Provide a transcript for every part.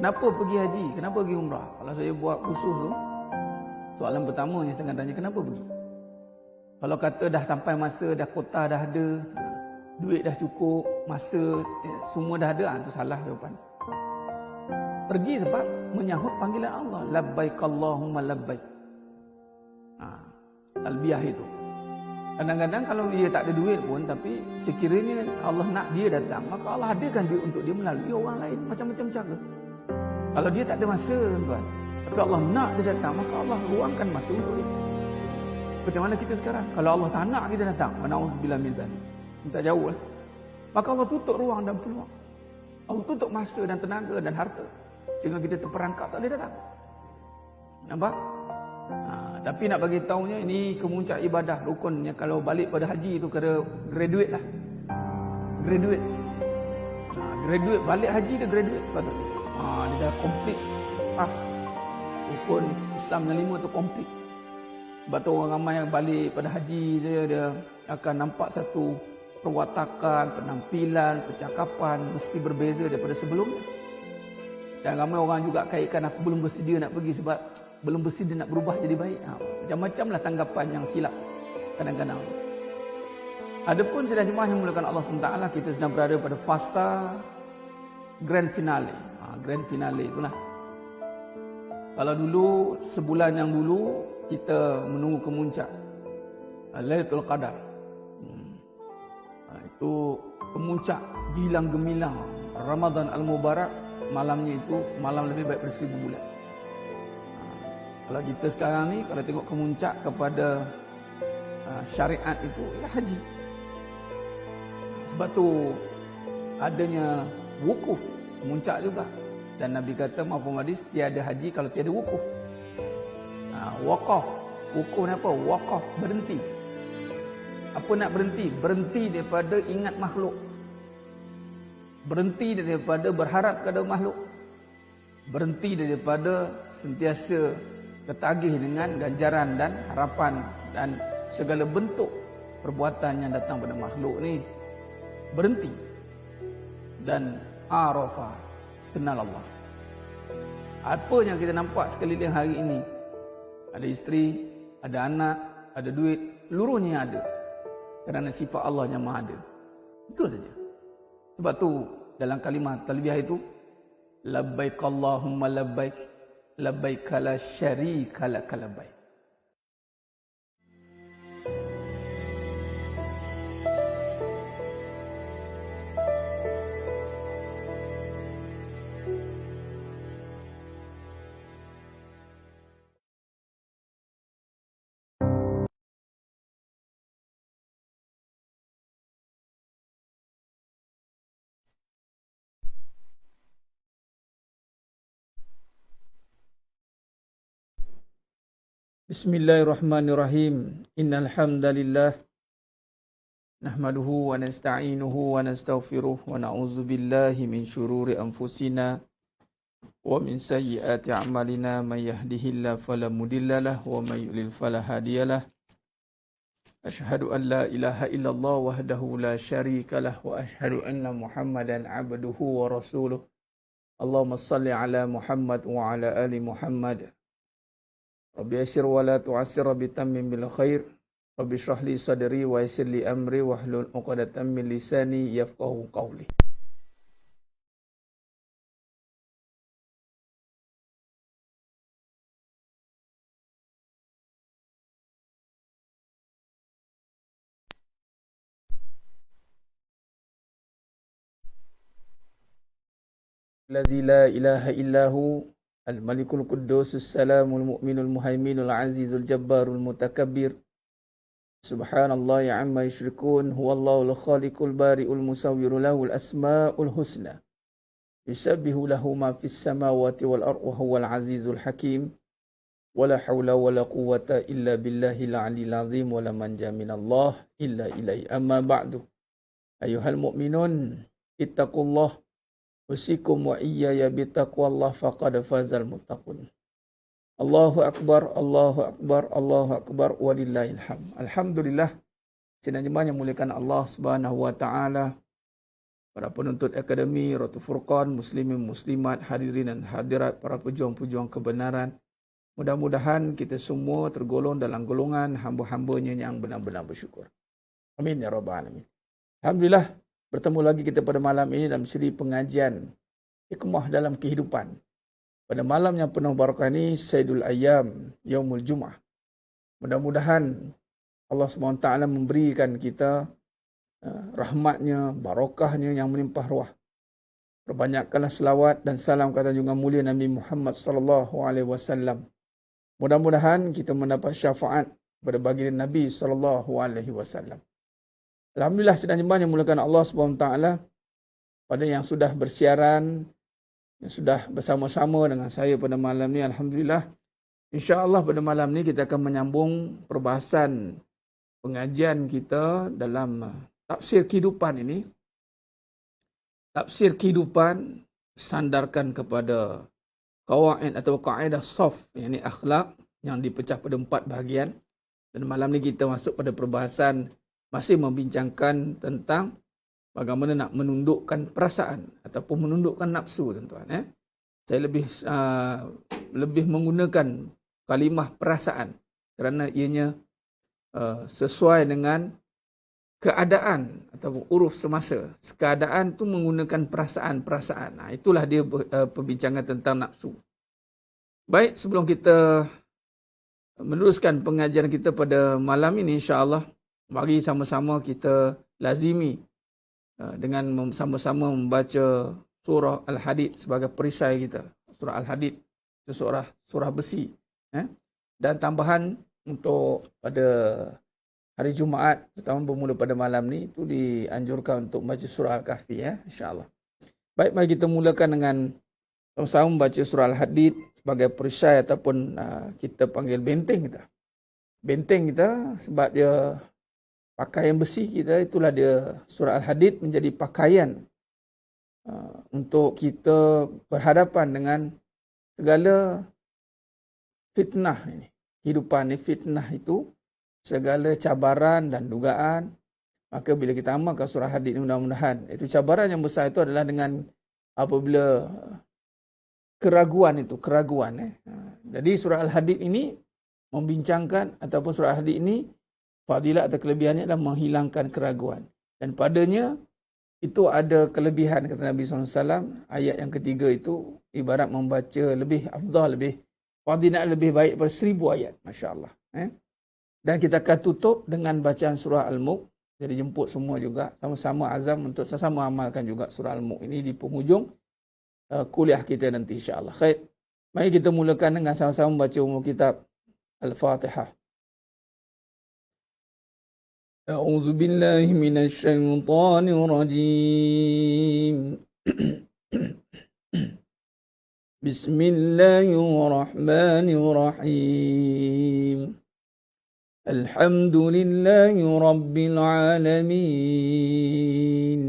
Kenapa pergi haji? Kenapa pergi umrah? Kalau saya buat khusus tu, soalan pertama yang saya akan tanya, kenapa pergi? Kalau kata dah sampai masa, dah kota dah ada, duit dah cukup, masa semua dah ada, itu salah jawapan. Pergi sebab menyahut panggilan Allah. Labbaik Allahumma labbaik. Talbiyah itu. Kadang-kadang kalau dia tak ada duit pun, tapi sekiranya Allah nak dia datang, maka Allah adakan duit untuk dia melalui orang lain, macam-macam cara. Kalau dia tak ada masa, tuan, tapi Allah nak dia datang, maka Allah luangkan masa untuk dia. Macam mana kita sekarang? Kalau Allah tak nak kita datang, na'udzubillah min zalik, minta jauh lah. Maka Allah tutup ruang dan peluang. Allah tutup masa dan tenaga dan harta, sehingga kita terperangkap tak boleh datang. Nampak? Tapi nak bagi tahunya, ini kemuncak ibadah rukunnya. Kalau balik pada haji itu kena graduate lah. Graduate. Graduate balik haji dia graduate sepatutnya. Dia dah complete, pass. Rukun Islam yang 5 tu complete. Sebab tu orang ramai yang balik pada haji dia akan nampak satu perwatakan, penampilan, percakapan mesti berbeza daripada sebelumnya. Dan ramai orang juga kaitkan, aku belum bersedia nak pergi sebab belum bersedia nak berubah jadi baik. Macam-macam lah tanggapan yang silap kadang-kadang. Adapun sidang jemaah yang dimuliakan Allah SWT, kita sedang berada pada fasa grand finale. Grand finale itulah. Kalau dulu, sebulan yang dulu, kita menunggu kemuncak Lailatul Qadar. Itu kemuncak gilang gemilang Ramadan Al-Mubarak. Malamnya itu malam lebih baik dari 1000 bulan. Kalau kita sekarang ni, kalau tengok kemuncak kepada syariat itu, ialah haji. Sebab tu adanya wukuf, kemuncak juga. Dan Nabi kata, maupun hadis, tiada haji kalau tiada wukuf. Waqaf. Wukuf ni apa? Waqaf, berhenti. Apa nak berhenti? Berhenti daripada ingat makhluk. Berhenti daripada berharap kepada makhluk. Berhenti daripada sentiasa tertagih dengan ganjaran dan harapan dan segala bentuk perbuatan yang datang pada makhluk ni. Berhenti. Dan arafa, kenal Allah. Apa yang kita nampak sekeliling hari ini, ada isteri, ada anak, ada duit, seluruhnya ada. Kerana sifat Allah yang maha ada. Itu saja. Sebab tu dalam kalimah talbiyah itu, labbaik Allahumma labbaik, labbaik la syarika lak labbaik. Bismillahirrahmanirrahim. Innal hamdalillah nahmaduhu wa nasta'inuhu wa nastaghfiruh wa na'udzu billahi min shururi anfusina wa min sayyiati a'malina. May yahdihillahu fala mudhillalah wa may yudlil fala hadiyalah. Asyhadu an la ilaha illallah wahdahu la syarikalah wa asyhadu anna Muhammadan 'abduhu wa rasuluh. Allahumma shalli ala Muhammad wa ala ali Muhammad. Rabbi yassir wa la tu'assir, Rabbi tammim bil khair, Rabbi shrah li sadri wa yassir li amri wahlul 'uqdatam min lisani yafqahu qawli. Allazi la ilaha illahu Al-Malikul Quddusus Salamul Mu'minul Muhaiminul Azizul Jabbarul Mutakabbir. Subhanallah amma yushrikun. Huwallahul khaliqul bari'ul musawwiru lahul asma'ul husna. Yusabbihu lahu ma fis samawati wal ardh wa huwal azizul hakim. Wala hawla wala quwwata illa billahil aliyil azim wala manja minallah illa ilaihi. Amma ba'du. Ayuhal mu'minun, ittaqullah. Usikum wa iyaya bitaqwallah faqad fazal muttaqun. Allahu akbar, Allahu akbar, Allahu akbar, walillahil hamd. Alhamdulillah, sidang jemaah yang muliakan Allah Subhanahu wa taala. para penuntut akademi Ratu Furqan, muslimin, muslimat, hadirin dan hadirat, para pejuang-pejuang kebenaran. Mudah-mudahan kita semua tergolong dalam golongan hamba-hambanya yang benar-benar bersyukur. Amin ya rabbal alamin. Alhamdulillah, bertemu lagi kita pada malam ini dalam siri pengajian hikmah dalam kehidupan. Pada malam yang penuh barakah ini, Sayyidul Ayyam, Yaumul Jum'ah. Mudah-mudahan Allah SWT memberikan kita rahmatnya, barakahnya yang melimpah ruah. Perbanyakkanlah selawat dan salam kata junjungan mulia Nabi Muhammad sallallahu alaihi wasallam. Mudah-mudahan kita mendapat syafaat pada baginda Nabi sallallahu alaihi wasallam. Alhamdulillah sedang jemaah yang mulakan Allah SWT pada yang sudah bersiaran, yang sudah bersama-sama dengan saya pada malam ni. Alhamdulillah, insya-Allah pada malam ni kita akan menyambung perbahasan pengajian kita dalam tafsir kehidupan ini. Tafsir kehidupan sandarkan kepada qawaid atau kaedah saf, yakni akhlak yang dipecah pada 4 bahagian. Dan malam ni kita masuk pada perbahasan masih membincangkan tentang bagaimana nak menundukkan perasaan ataupun menundukkan nafsu, tuan-tuan. Saya lebih menggunakan kalimah perasaan kerana ianya sesuai dengan keadaan ataupun uruf semasa. Keadaan tu menggunakan perasaan-perasaan. Itulah dia perbincangan tentang nafsu. Baik, sebelum kita meneruskan pengajian kita pada malam ini, insya-Allah, mari sama-sama kita lazimi dengan sama-sama membaca surah Al-Hadid sebagai perisai kita. Surah Al-Hadid itu surah besi. Dan tambahan untuk pada hari Jumaat, terutama bermula pada malam ni, itu dianjurkan untuk membaca surah Al-Kahfi, insya-Allah. Baik, mari kita mulakan dengan sama-sama membaca surah Al-Hadid sebagai perisai ataupun kita panggil benteng kita. Benteng kita sebab dia pakaian besi kita, itulah dia surah Al-Hadid menjadi pakaian untuk kita berhadapan dengan segala fitnah ini. Kehidupan ni fitnah itu, segala cabaran dan dugaan. Maka bila kita amalkan surah Hadid ini, mudah-mudahan itu cabaran yang besar itu adalah dengan apabila keraguan itu, Jadi surah Al-Hadid ini membincangkan ataupun surah Al-Hadid ini fadilat atau kelebihannya adalah menghilangkan keraguan. Dan padanya itu ada kelebihan, kata Nabi SAW, ayat yang ketiga itu ibarat membaca lebih afdal, lebih fadilat, lebih baik daripada 1000 ayat. Masya Allah. Dan kita akan tutup dengan bacaan surah Al-Mulk. Jadi jemput semua juga sama-sama azam untuk sama-sama amalkan juga surah Al-Mulk ini di penghujung kuliah kita nanti, insya-Allah. Khair. Mari kita mulakan dengan sama-sama membaca umul kitab Al-Fatihah. A'udzu billahi minasy syaithanir rajim. Bismillahirrahmanirrahim. الحمد لله رب العالمين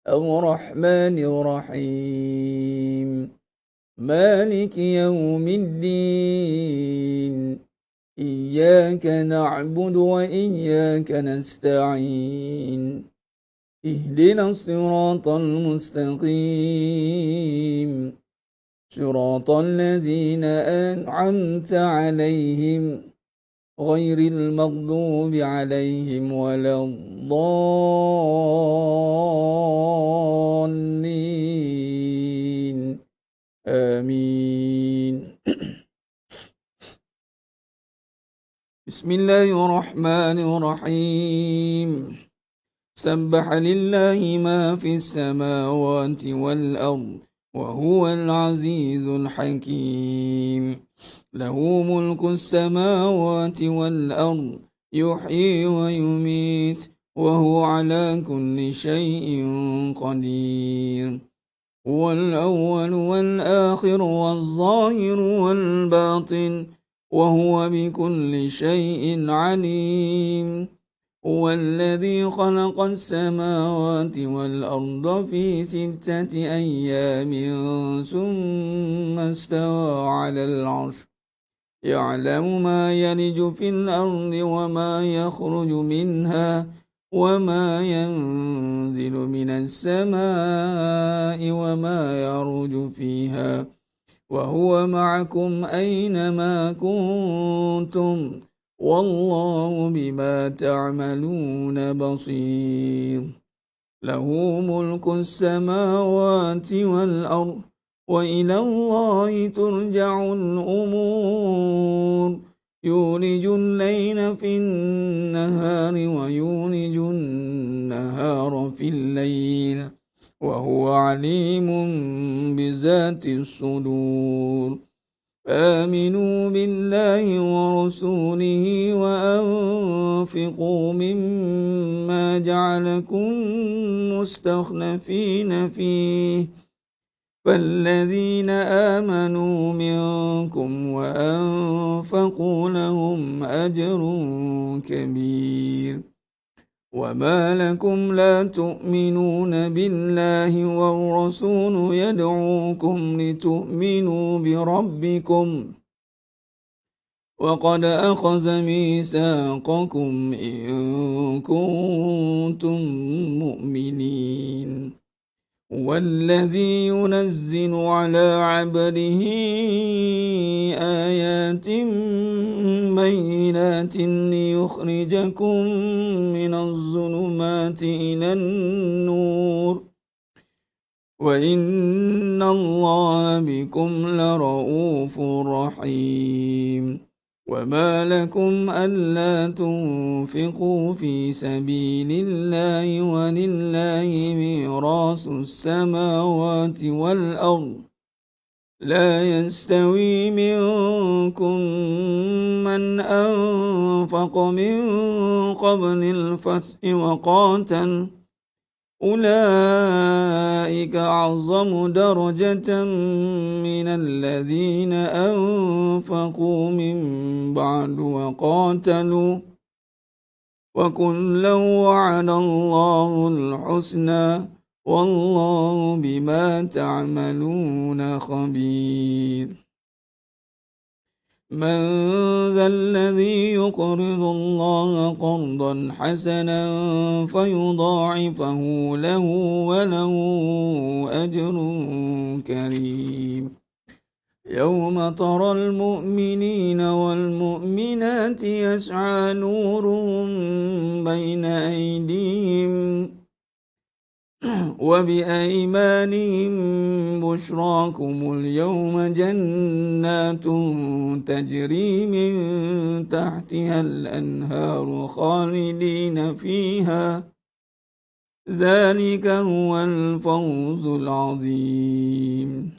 الرحمن الرحيم مالك يوم الدين إياك نعبد وإياك نستعين اهدنا الصراط المستقيم صراط الذين أنعمت عليهم غير المغضوب عليهم ولا الضالين آمين. بسم الله الرحمن الرحيم سبح لله ما في السماوات والأرض وهو العزيز الحكيم له ملك السماوات والأرض يحيي ويميت وهو على كل شيء قدير هو الأول والآخر والظاهر والباطن وهو بكل شيء عليم هو الذي خلق السماوات والأرض في 6 أيام ثم استوى على العرش يعلم ما يلج في الأرض وما يخرج منها وما ينزل من السماء وما يعرج فيها وهو معكم أينما كنتم والله بما تعملون بصير له ملك السماوات والأرض وإلى الله ترجع الأمور يولج الليل في النهار ويولج النهار في الليل وهو عليم بذات الصدور آمنوا بالله ورسوله وأنفقوا مما جعلكم مستخلفين فيه فالذين آمنوا منكم وأنفقوا لهم أجر كبير وما لكم لا تؤمنون بالله والرسول يدعوكم لتؤمنوا بربكم وقد أخذ ميثاقكم إن كنتم مؤمنين والذي ينزل على عبده آيات بينات ليخرجكم من الظلمات إلى النور وإن الله بكم لرؤوف رحيم وما لكم ألا تنفقوا في سبيل الله ولله ميراث السماوات والأرض لا يستوي منكم من أنفق من قبل الفتح وقاتل أولئك أعظم درجة من الذين أنفقوا من بعد وقاتلوا وكلا وعد الله الحسنى والله بما تعملون خبير من ذا الذي يقرض الله قرضا حسنا فيضاعفه له وله أجر كريم يوم ترى المؤمنين والمؤمنات يسعى نورهم بين أيديهم وبأيمانهم بشراكم اليوم جنات تجري من تحتها الأنهار خالدين فيها ذلك هو الفوز العظيم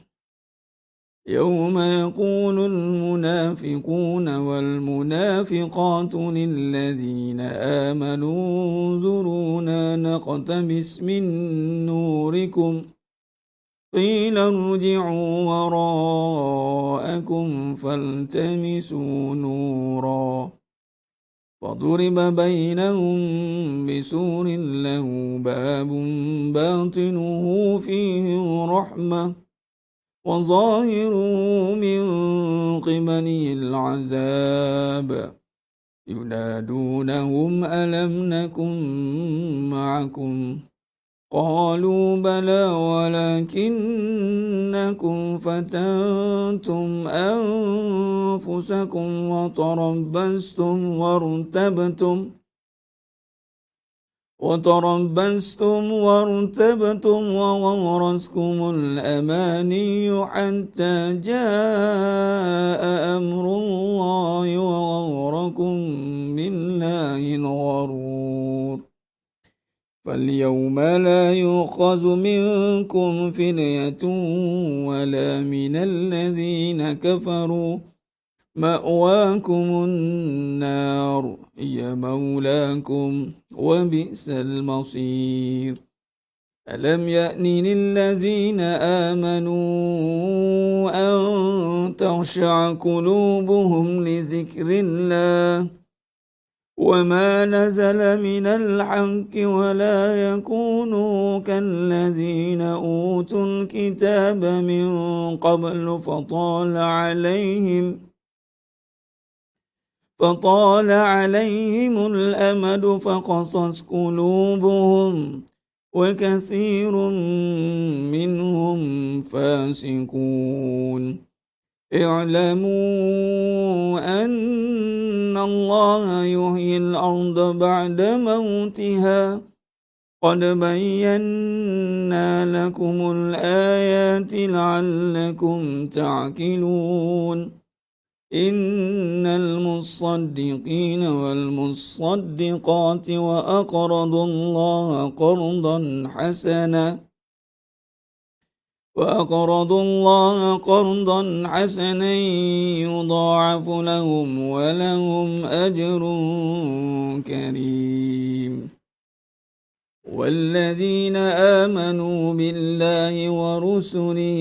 يوم يقول المنافقون والمنافقات للذين آمنوا انظرونا نقتبس من نوركم قيل ارجعوا وراءكم فالتمسوا نورا فضرب بينهم بسور له باب باطنه فيه رحمة وظاهره من قبله العذاب ينادونهم ألم نكن معكم قالوا بلى ولكنكم فتنتم أنفسكم وتربستم وارتبتم وغرسكم الأماني حتى جاء أمر الله وغركم بالله الغرور فاليوم لا يؤخذ منكم فدية ولا من الذين كفروا مأواكم النار هي مولاكم وبئس المصير ألم يأن للذين آمنوا أن تخشع قلوبهم لذكر الله وما نزل من الحق ولا يكونوا كالذين أوتوا الكتاب من قبل فطال عليهم الأمد فقست قلوبهم وكثير منهم فاسقون اعلموا أن الله يحيي الأرض بعد موتها قد بينا لكم الآيات لعلكم تعقلون إن المصدقين والمصدقات وأقرضوا الله قرضا حسنا يضاعف لهم ولهم أجر كريم والذين آمنوا بالله ورسله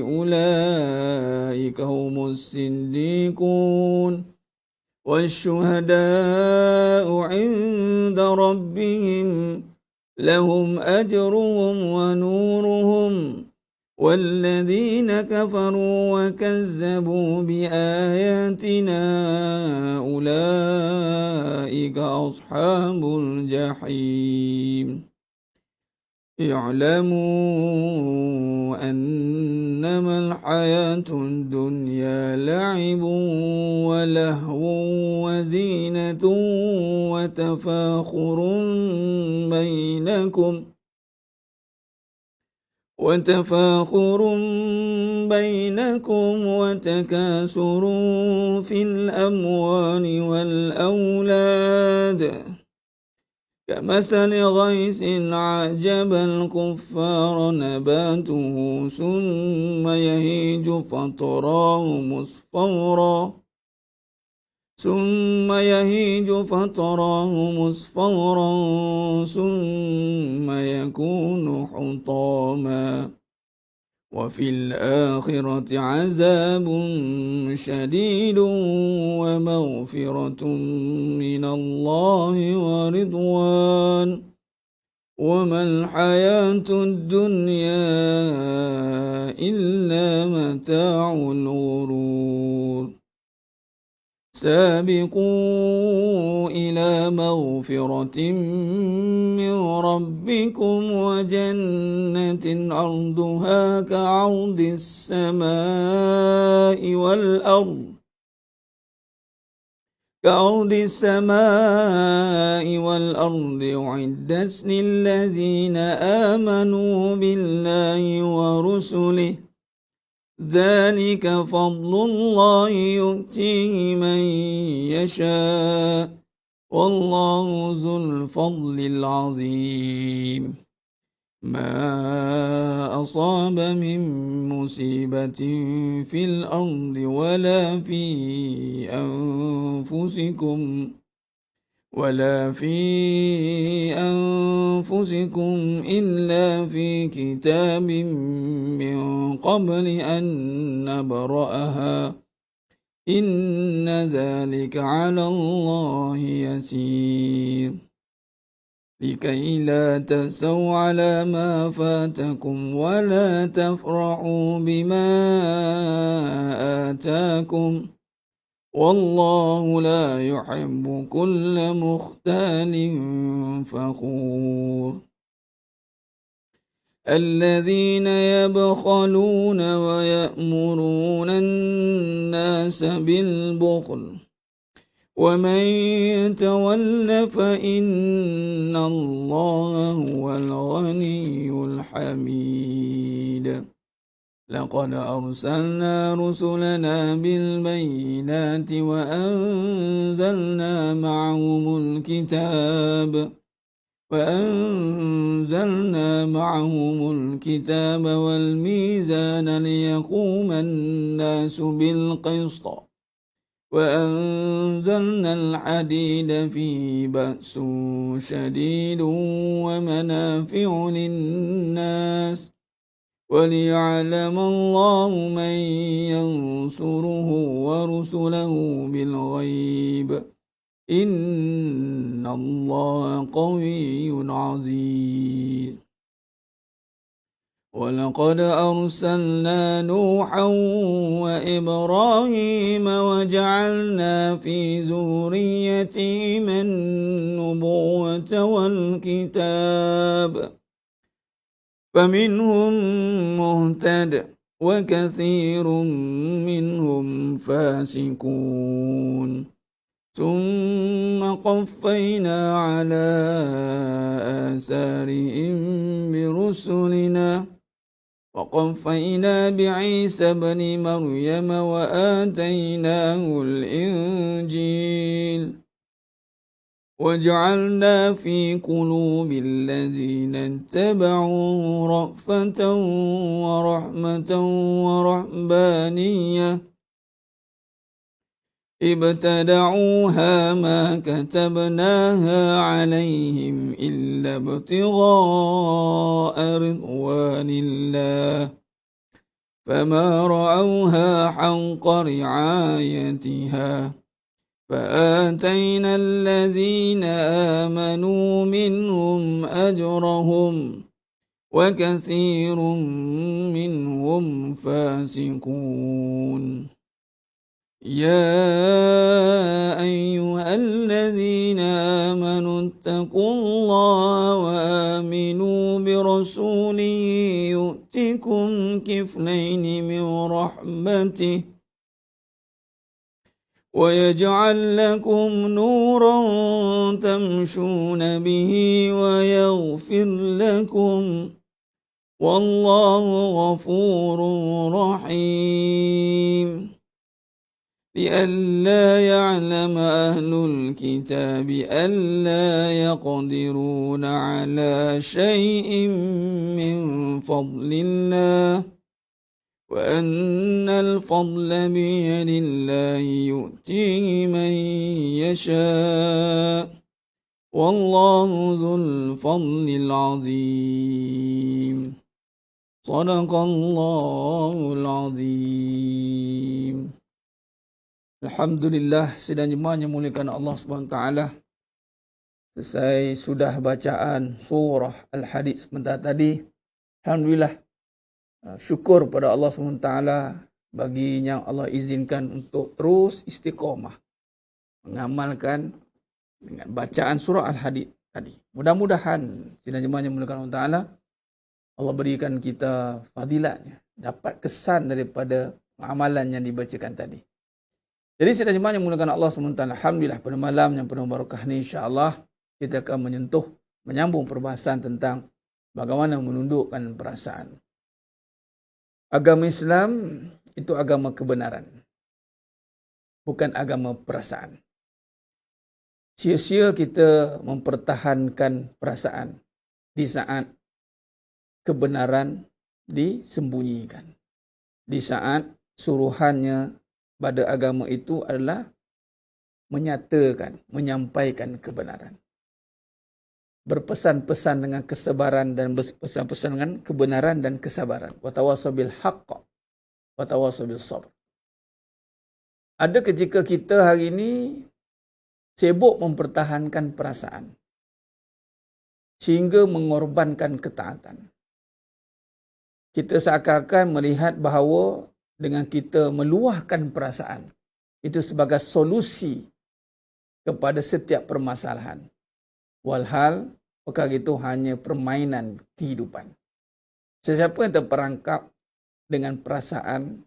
أولئك هم الصديقون والشهداء عند ربهم لهم أجرهم ونورهم والذين كفروا وكذبوا بآياتنا أولئك أصحاب الجحيم اعلموا أنما الحياة الدنيا لعب ولهو وزينة وتفاخر بينكم وتكاثر في الأموال والأولاد كمثل غيث أعجب الكفار نباته ثم يهيج فتراه مصفرا ثم يكون حطاما وفي الآخرة عذاب شديد ومغفرة من الله ورضوان وما الحياة الدنيا إلا متاع الغرور سابقوا إلى مغفرة من ربكم وجنة عرضها كعرض السماء والأرض أعدت للذين آمنوا بالله ورسله ذلك فضل الله يؤتيه من يشاء والله ذو الفضل العظيم ما أصاب من مصيبة في الأرض ولا في أنفسكم إلا في كتاب من قبل أن نبرأها إن ذلك على الله يسير لكي لا تأسوا على ما فاتكم ولا تفرحوا بما آتاكم والله لا يحب كل مختال فخور الذين يبخلون ويأمرون الناس بالبخل ومن يتول فإن الله هو الغني الحميد لقد أرسلنا رسلنا بالبينات وأنزلنا معهم الكتاب والميزان ليقوم الناس بالقسط وأنزلنا الحديد فيه بأس شديد ومنافع للناس وليعلم الله من ينصره ورسله بالغيب إن الله قوي عزيز ولقد أرسلنا نوحا وإبراهيم وجعلنا في ذريتهما النبوة والكتاب فمنهم مهتد وكثير منهم فاسقون ثم قفينا على آثارهم برسلنا وقفينا بعيسى بن مريم وآتيناه الإنجيل وجعلنا في قلوب الذين اتبعوه رأفة ورحمة ورهبانية ابتدعوها ما كتبناها عليهم إلا ابتغاء رضوان الله فما رعوها حق رعايتها فآتينا الذين آمنوا منهم أجرهم وكثير منهم فاسقون يا أيها الذين آمنوا اتقوا الله وآمنوا برسوله يؤتكم كفلين من رحمته ويجعل لكم نورا تمشون به ويغفر لكم والله غفور رحيم لئلا يعلم أهل الكتاب ألا يقدرون على شيء من فضل الله وأن الفضل بيد الله يؤتيه من يشاء والله ذو الفضل العظيم صدق الله العظيم. Alhamdulillah, sidang jemaah yang muliakan Allah SWT. Selesai sudah bacaan surah Al-Hadid sebentar tadi. Alhamdulillah, syukur pada Allah SWT baginya Allah izinkan untuk terus istiqamah mengamalkan dengan bacaan surah Al-Hadid tadi. Mudah-mudahan sidang jemaah yang muliakan Allah Ta'ala, Allah berikan kita fadilatnya, dapat kesan daripada amalan yang dibacakan tadi. Jadi sidang jemaah yang menggunakan Allah SWT, alhamdulillah pada malam yang penuh barakah ini insya-Allah kita akan menyambung perbahasan tentang bagaimana menundukkan perasaan. Agama Islam itu agama kebenaran, bukan agama perasaan. Sia-sia kita mempertahankan perasaan di saat kebenaran disembunyikan, di saat suruhannya pada agama itu adalah menyatakan, menyampaikan kebenaran. Berpesan-pesan dengan kesabaran dan berpesan-pesan dengan kebenaran dan kesabaran. Wa tawassaw bil haqq wa tawassaw bis sabr. Ada ketika kita hari ini sibuk mempertahankan perasaan sehingga mengorbankan ketaatan. Kita seakan-akan melihat bahawa dengan kita meluahkan perasaan itu sebagai solusi kepada setiap permasalahan. Walhal perkara itu hanya permainan kehidupan. Sesiapa yang terperangkap dengan perasaan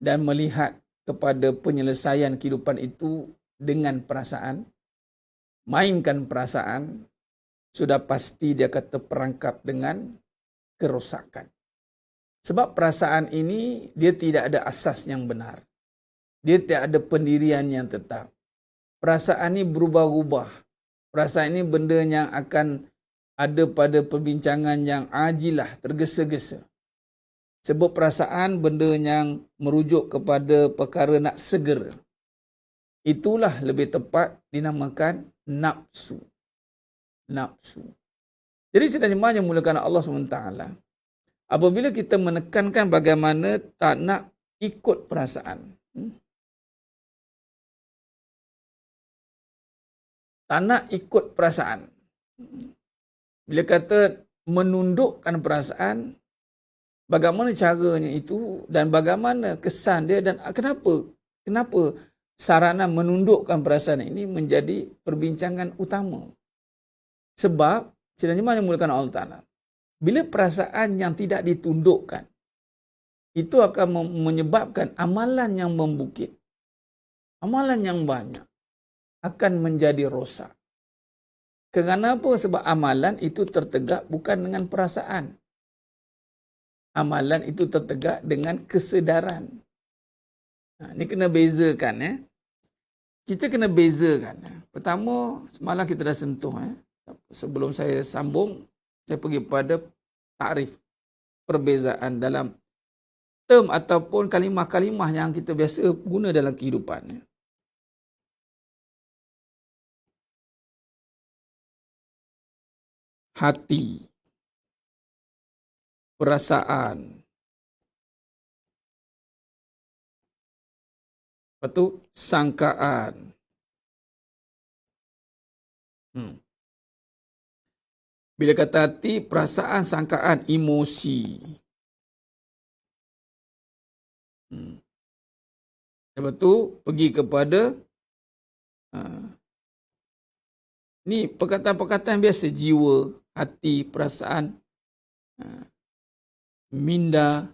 dan melihat kepada penyelesaian kehidupan itu dengan perasaan, mainkan perasaan, sudah pasti dia akan terperangkap dengan kerosakan. Sebab perasaan ini dia tidak ada asas yang benar. Dia tidak ada pendirian yang tetap. Perasaan ini berubah-ubah. Perasaan ini benda yang akan ada pada perbincangan yang ajilah, tergesa-gesa. Sebab perasaan benda yang merujuk kepada perkara nak segera. Itulah lebih tepat dinamakan nafsu. Nafsu. Jadi sedang jemaah yang mulakan Allah SWT, apabila kita menekankan bagaimana tak nak ikut perasaan. Tak nak ikut perasaan. Bila kata menundukkan perasaan, bagaimana caranya itu dan bagaimana kesan dia dan kenapa sarana menundukkan perasaan ini menjadi perbincangan utama. Sebab sebenarnya yang mulakan Allah Ta'ala, bila perasaan yang tidak ditundukkan, itu akan menyebabkan amalan yang membukit, amalan yang banyak akan menjadi rosak. Kenapa? Sebab amalan itu tertegak bukan dengan perasaan. Amalan itu tertegak dengan kesedaran. Ini kena bezakan. Kita kena bezakan. Pertama, semalam kita dah sentuh. Sebelum saya sambung, saya pergi pada takrif perbezaan dalam term ataupun kalimah-kalimah yang kita biasa guna dalam kehidupan. Hati, perasaan, lepas tu sangkaan. Bila kata hati, perasaan, sangkaan, emosi. Lepas tu pergi kepada ni perkataan-perkataan biasa, jiwa, hati, perasaan, minda.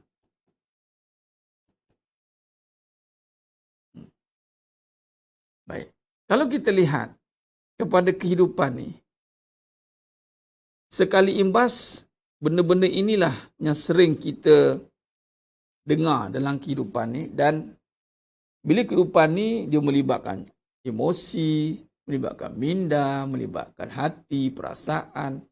Baik. Kalau kita lihat kepada kehidupan ni, sekali imbas, benda-benda inilah yang sering kita dengar dalam kehidupan ni, dan bila kehidupan ni dia melibatkan emosi, melibatkan minda, melibatkan hati, perasaan.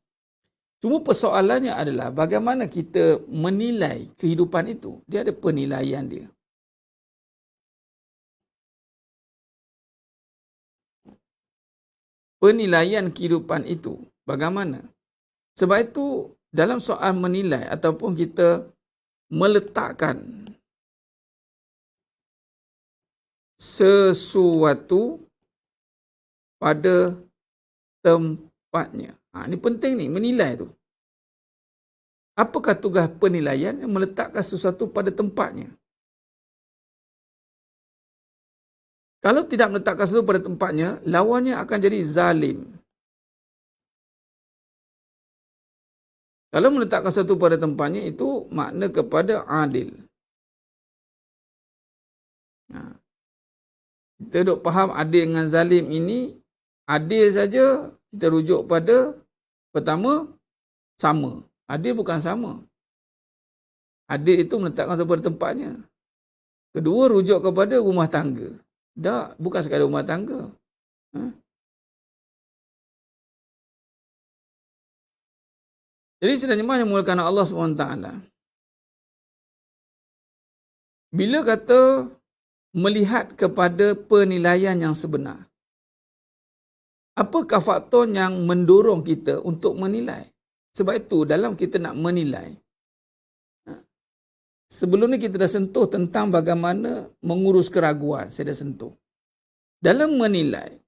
Cuma persoalannya adalah bagaimana kita menilai kehidupan itu. Dia ada penilaian dia. Penilaian kehidupan itu bagaimana? Sebab itu dalam soal menilai ataupun kita meletakkan sesuatu pada tempatnya. Ini penting ni, menilai tu. Apakah tugas penilaian? Meletakkan sesuatu pada tempatnya. Kalau tidak meletakkan sesuatu pada tempatnya, lawannya akan jadi zalim. Kalau meletakkan sesuatu pada tempatnya, itu makna kepada adil. Kita duk faham adil dengan zalim ini, adil saja kita rujuk pada pertama, sama. Adil bukan sama. Adil itu meletakkan sesuatu pada tempatnya. Kedua, rujuk kepada rumah tangga. Tak, bukan sekadar rumah tangga. Jadi sebenarnya yang mulakan Allah SWT, bila kata melihat kepada penilaian yang sebenar, apakah faktor yang mendorong kita untuk menilai? Sebab itu dalam kita nak menilai, sebelum ni kita dah sentuh tentang bagaimana mengurus keraguan. Saya dah sentuh. Dalam menilai,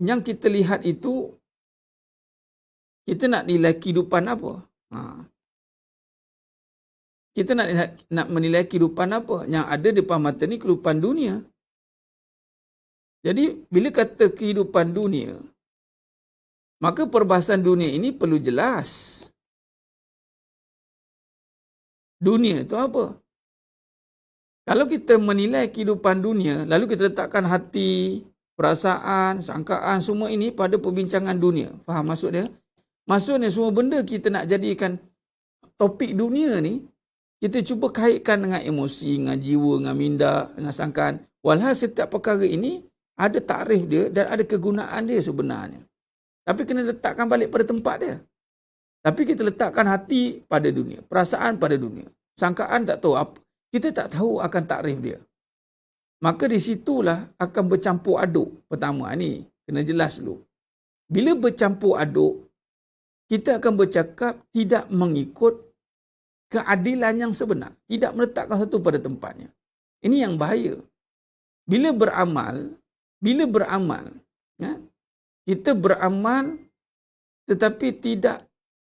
yang kita lihat itu, kita nak nilai kehidupan apa? Kita nak menilai kehidupan apa? Yang ada di depan mata ni kehidupan dunia. Jadi, bila kata kehidupan dunia, maka perbahasan dunia ini perlu jelas. Dunia itu apa? Kalau kita menilai kehidupan dunia, lalu kita letakkan hati, perasaan, sangkaan, semua ini pada perbincangan dunia. Faham maksud dia? Maksudnya semua benda kita nak jadikan topik dunia ni, kita cuba kaitkan dengan emosi, dengan jiwa, dengan minda, dengan sangkaan. Walhal setiap perkara ini ada takrif dia dan ada kegunaan dia sebenarnya. Tapi kena letakkan balik pada tempat dia. Tapi kita letakkan hati pada dunia, perasaan pada dunia. Sangkaan tak tahu apa. Kita tak tahu akan takrif dia. Maka di situlah akan bercampur aduk. Pertama ni, kena jelas dulu. Bila bercampur aduk, kita akan bercakap tidak mengikut keadilan yang sebenar. Tidak meletakkan satu pada tempatnya. Ini yang bahaya. Bila beramal, kita beramal tetapi tidak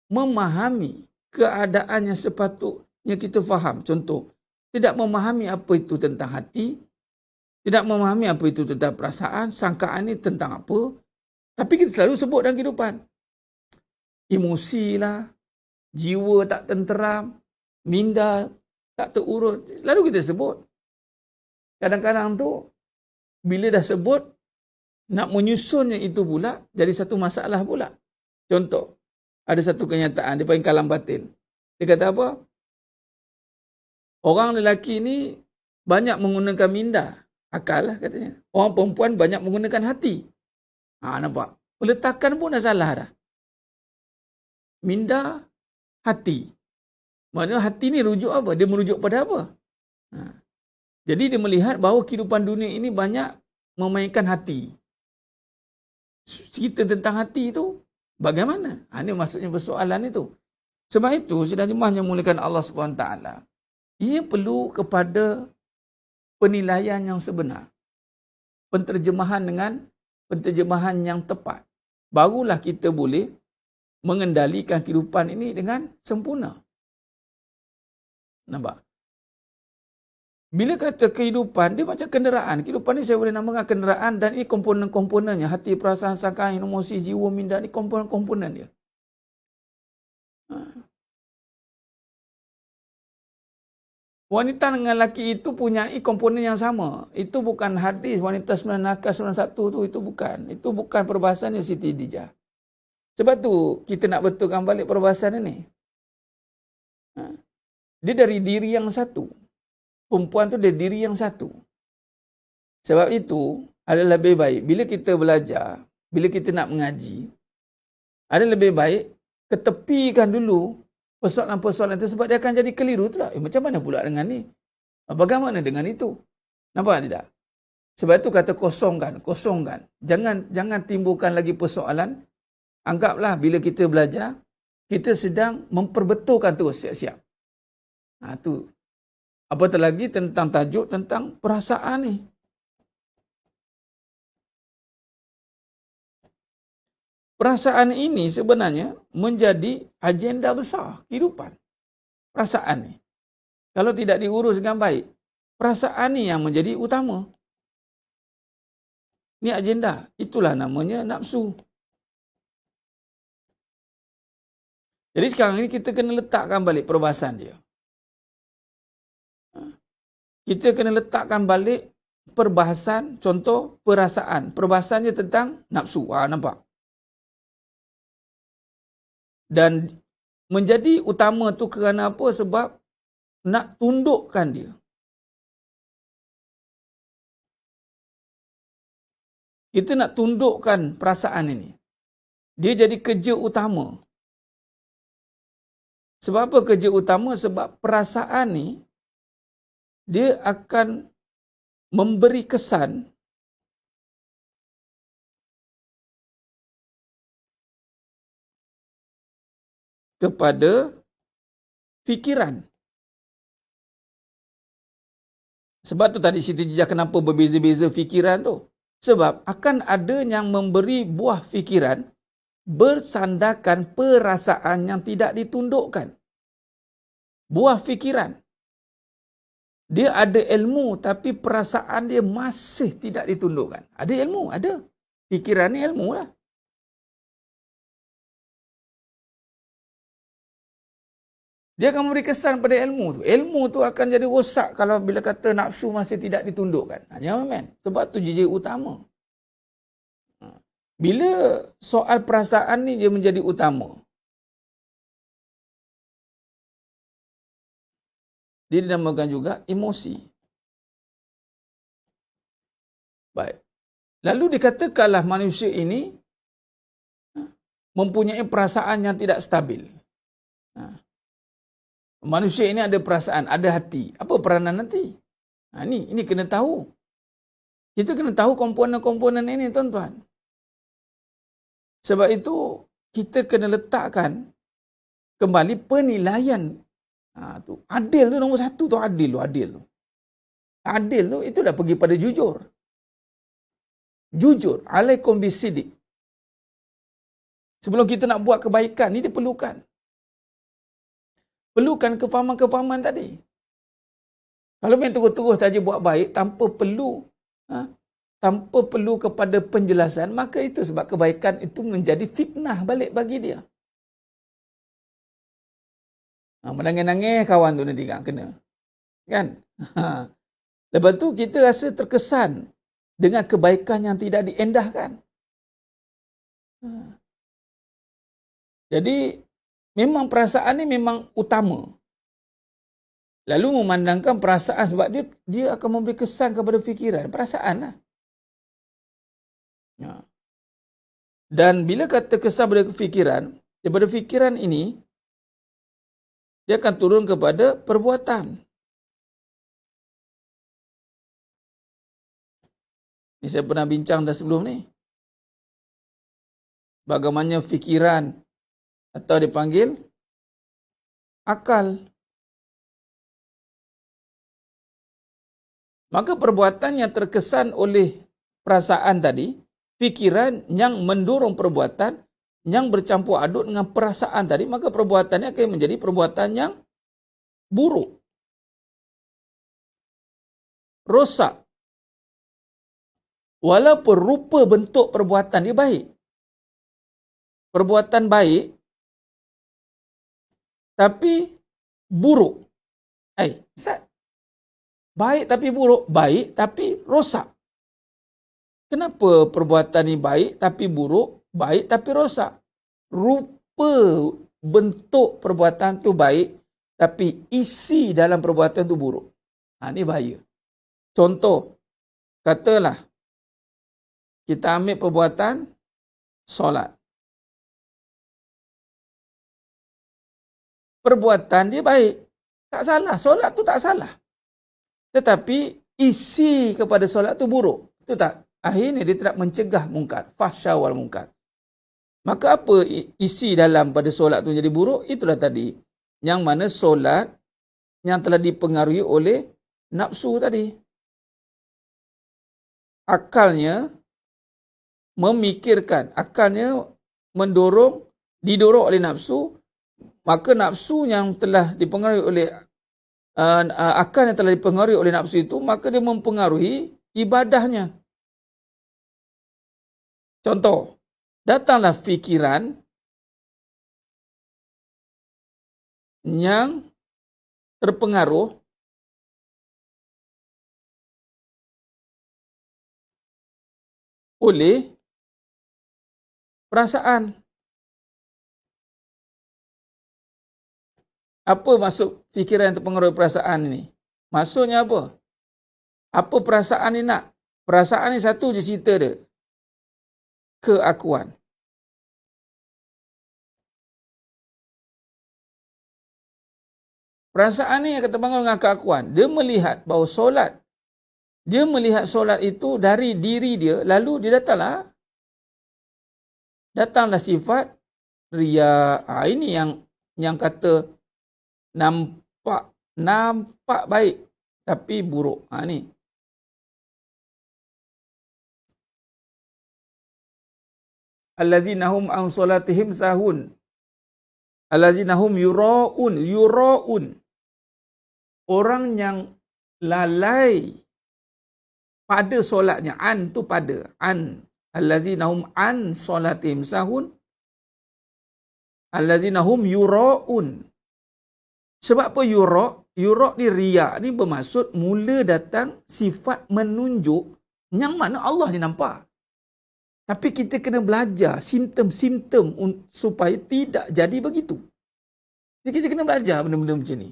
memahami keadaan yang yang kita faham. Contoh, tidak memahami apa itu tentang hati, tidak memahami apa itu tentang perasaan, sangkaan ni tentang apa, tapi kita selalu sebut dalam kehidupan. Emosi lah, jiwa tak tenteram, minda tak terurut, selalu kita sebut. Kadang-kadang tu, bila dah sebut, nak menyusunnya itu pula, jadi satu masalah pula. Contoh, ada satu kenyataan, dia panggil kalam batin. Dia kata apa? Orang lelaki ni banyak menggunakan minda, akal lah katanya. Orang perempuan banyak menggunakan hati. Nampak? Peletakan pun dah salah dah. Minda, hati. Maknanya hati ni rujuk apa? Dia merujuk pada apa? Jadi dia melihat bahawa kehidupan dunia ini banyak memainkan hati. Cerita tentang hati itu bagaimana? Ini maksudnya persoalan itu. Sebab itu, sedang jemaah yang muliakan Allah SWT, ia perlu kepada penilaian yang sebenar. Penterjemahan dengan penterjemahan yang tepat. Barulah kita boleh mengendalikan kehidupan ini dengan sempurna. Nampak? Bila kata kehidupan, dia macam kenderaan. Kehidupan ni saya boleh namakan kenderaan dan ini komponen-komponennya. Hati, perasaan, sangkaan, emosi, jiwa, minda, ni komponen-komponen dia. Wanita dengan lelaki itu punya komponen yang sama. Itu bukan hadis wanita 9 nakal 91 tu, itu bukan. Itu bukan perbahasannya Siti Khadijah. Sebab tu kita nak betulkan balik perbahasan ini. Dia dari diri yang satu. Perempuan tu dari diri yang satu. Sebab itu adalah lebih baik bila kita belajar, bila kita nak mengaji, ada lebih baik ketepikan dulu persoalan-persoalan itu sebab dia akan jadi keliru tu lah. Macam mana pula dengan ni? Bagaimana dengan itu? Nampak tidak? Sebab itu kata kosongkan. Jangan timbulkan lagi persoalan. Anggaplah bila kita belajar, kita sedang memperbetulkan terus siap-siap. Tu. Apatah lagi tentang tajuk tentang perasaan ni. Perasaan ini sebenarnya menjadi agenda besar kehidupan. Perasaan ni. Kalau tidak diurus dengan baik, perasaan ni yang menjadi utama. Ini agenda. Itulah namanya nafsu. Jadi sekarang ini kita kena letakkan balik perbahasan dia. Kita kena letakkan balik perbahasan, contoh perasaan. Perbahasannya tentang nafsu. Nampak? Dan menjadi utama tu kerana apa? Sebab nak tundukkan dia. Kita nak tundukkan perasaan ini. Dia jadi kerja utama. Sebab apa kerja utama? Sebab perasaan ni dia akan memberi kesan kepada fikiran. Sebab tu tadi Siti Khadijah kenapa berbeza-beza fikiran tu? Sebab akan ada yang memberi buah fikiran bersandarkan perasaan yang tidak ditundukkan. Buah fikiran. Dia ada ilmu tapi perasaan dia masih tidak ditundukkan. Ada ilmu, ada. Fikiran ni ilmu lah. Dia akan memberi kesan pada ilmu tu. Ilmu tu akan jadi rosak kalau bila kata nafsu masih tidak ditundukkan. Jangan main. Sebab tu jejak utama. Bila soal perasaan ni dia menjadi utama, dia dinamakan juga emosi. Baik. Lalu dikatakanlah manusia ini mempunyai perasaan yang tidak stabil. Manusia ini ada perasaan, ada hati. Apa peranan hati? Ini kena tahu. Kita kena tahu komponen-komponen ini, tuan-tuan. Sebab itu, kita kena letakkan kembali penilaian. Tu. Adil tu nombor satu tu, adil tu. Adil tu, itu dah pergi pada jujur. Jujur, alaikum bisidik. Sebelum kita nak buat kebaikan, ni diperlukan. perlukan kefahaman-kefahaman tadi. Kalau main terus-terus saja buat baik tanpa perlu kepada penjelasan, maka itu sebab kebaikan itu menjadi fitnah balik bagi dia. Menangis-nangis kawan tu nanti kan kena. Kan? Lepas tu kita rasa terkesan dengan kebaikan yang tidak diendahkan. Jadi memang perasaan ni memang utama. Lalu memandangkan perasaan sebab dia akan memberi kesan kepada fikiran. Perasaan lah. Dan bila kata kesan pada fikiran, daripada fikiran ini, dia akan turun kepada perbuatan. Ini saya pernah bincang dah sebelum ni. Bagaimana fikiran atau dipanggil akal. Maka perbuatan yang terkesan oleh perasaan tadi, fikiran yang mendorong perbuatan, yang bercampur aduk dengan perasaan tadi, maka perbuatannya akan menjadi perbuatan yang buruk. Rosak. Walaupun rupa bentuk perbuatan dia baik. Perbuatan baik, tapi buruk. Ustaz, baik tapi buruk, baik tapi rosak. Kenapa perbuatan ni baik tapi buruk, baik tapi rosak? Rupa bentuk perbuatan tu baik, tapi isi dalam perbuatan tu buruk. Ni bahaya. Contoh, katalah kita ambil perbuatan solat. Perbuatan dia baik, tak salah. Solat tu tak salah. Tetapi isi kepada solat tu buruk. Itu tak? Akhirnya dia tidak mencegah mungkar. Fahsya wal mungkar. Maka apa isi dalam pada solat tu jadi buruk? Itulah tadi. Yang mana solat yang telah dipengaruhi oleh nafsu tadi. Akalnya memikirkan. Akalnya didorong oleh nafsu. Maka nafsu yang telah dipengaruhi oleh akal yang telah dipengaruhi oleh nafsu itu, maka dia mempengaruhi ibadahnya. Contoh, datanglah fikiran yang terpengaruh oleh perasaan. Apa maksud fikiran yang terpengaruh perasaan ini? Maksudnya apa? Apa perasaan ni nak? Perasaan ni satu je cerita dia. Keakuan. Perasaan ni yang terpengaruh dengan keakuan. Dia melihat bahawa solat. Dia melihat solat itu dari diri dia. Lalu dia datanglah sifat riya. Ini yang kata nampak baik tapi buruk. Ni. Allazina hum an solatihim sahun. Allazina hum yura'un. Orang yang lalai pada solatnya. An tu pada. An. Allazina hum an solatihim sahun. Allazina hum yura'un. Sebab apa yura'? Yura' ni riya' ni bermaksud mula datang sifat menunjuk yang mana Allah ni nampak. Tapi kita kena belajar simptom-simptom supaya tidak jadi begitu. Jadi kita kena belajar benda-benda macam ni.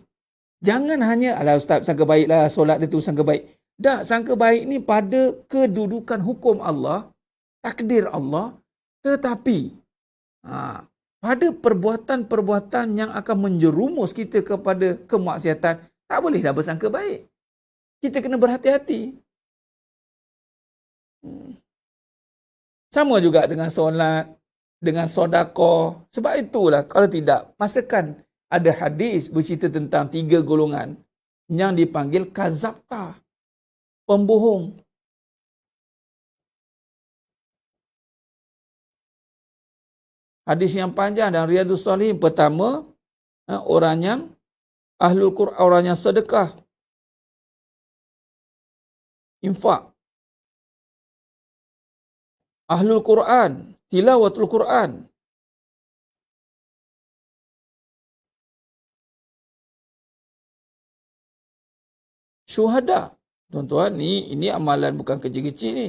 Jangan hanya, alah ustaz sangka baiklah solat dia tu sangka baik. Tak, sangka baik ni pada kedudukan hukum Allah, takdir Allah, tetapi pada perbuatan-perbuatan yang akan menjerumus kita kepada kemaksiatan, tak boleh dah bersangka baik. Kita kena berhati-hati. Sama juga dengan solat, dengan sedekah. Sebab itulah, kalau tidak, masakan ada hadis bercerita tentang 3 golongan yang dipanggil kazabta, pembohong. Hadis yang panjang dan Riyadhus Shalihin, pertama, orang yang Ahlul Quran, orang yang sedekah, infak. Ahlul Quran, tilawatul Quran. Syuhada. Tuan-tuan, ini amalan bukan kecil-kecil ni.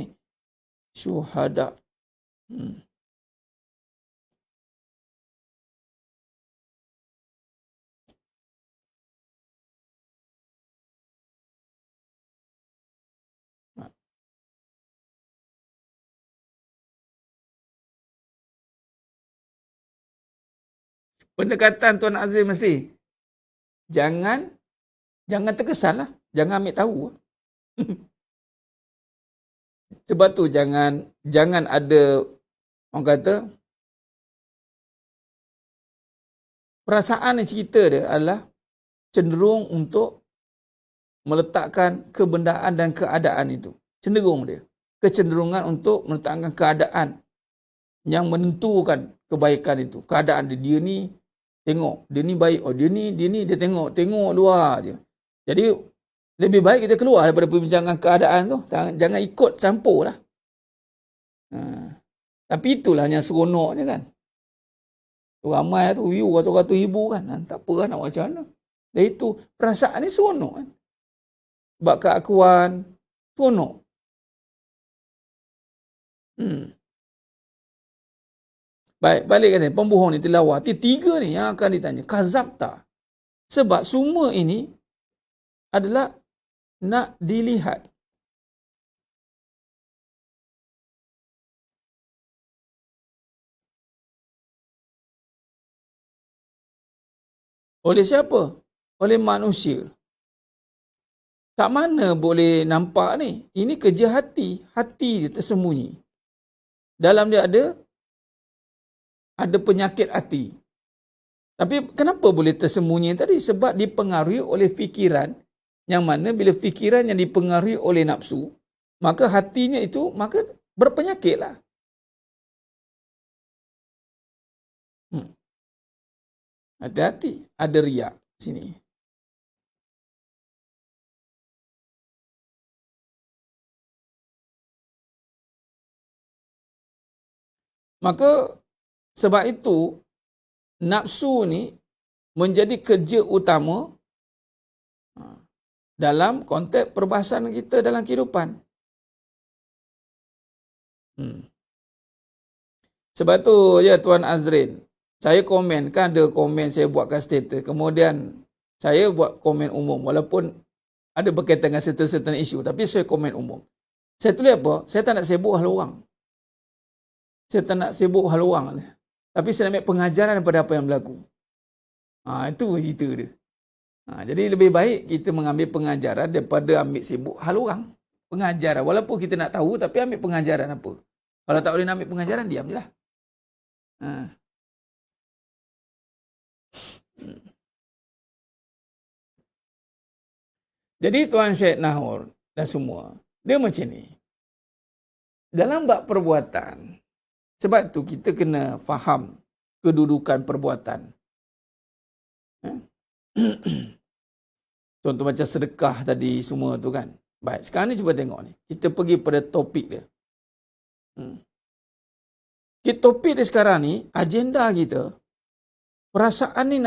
Syuhada. Pendekatan Tuan Azim mesti jangan terkesan lah. Jangan ambil tahu. Sebab tu jangan ada, orang kata, perasaan yang cerita dia adalah cenderung untuk meletakkan kebendaan dan keadaan itu. Cenderung dia. Kecenderungan untuk meletakkan keadaan yang menentukan kebaikan itu. Keadaan dia ni tengok, dia ni baik. Oh, dia ni dia tengok luar je. Jadi lebih baik kita keluar daripada perbincangan keadaan tu. Jangan ikut campur lah. Tapi itulah yang seronoknya kan. Ramai tu view ratus-ratus ribu kan. Tak apa lah nak buat macam mana. Dan itu perasaan ni seronok kan. Sebab keakuan seronok. Baik, balik kan ni. Pembohong ni tilawah. Tiga ni yang akan ditanya. Kazabta. Sebab semua ini adalah nak dilihat. Oleh siapa? Oleh manusia. Kat mana boleh nampak ni? Ini kerja hati. Hati dia tersembunyi. Dalam dia ada penyakit hati. Tapi kenapa boleh tersembunyi tadi? Sebab dipengaruhi oleh fikiran, yang mana bila fikiran yang dipengaruhi oleh nafsu, maka hatinya itu maka berpenyakit lah. Hati-hati, ada riak sini. Maka sebab itu nafsu ni menjadi kerja utama dalam konteks perbahasan kita dalam kehidupan. Sebab tu ya Tuan Azrin, saya komen kan, ada komen saya buat kat status, kemudian saya buat komen umum walaupun ada berkaitan dengan certain isu, tapi saya komen umum. Saya tulis apa? Saya tak nak sibuk hal orang. Saya tak nak sibuk hal orang. Tapi saya nak ambil pengajaran daripada apa yang berlaku. Itu cerita dia. Jadi lebih baik kita mengambil pengajaran daripada ambil sibuk hal orang. Pengajaran. Walaupun kita nak tahu, tapi ambil pengajaran apa. Kalau tak boleh nak ambil pengajaran, diam je lah. Jadi Tuan Syed Nahor dan semua, dia macam ni. Dalam bab perbuatan, sebab tu kita kena faham kedudukan perbuatan. Contoh macam sedekah tadi semua tu kan. Baik, sekarang ni cuba tengok ni. Kita pergi pada topik dia. Topik dia sekarang ni, agenda kita, perasaan ni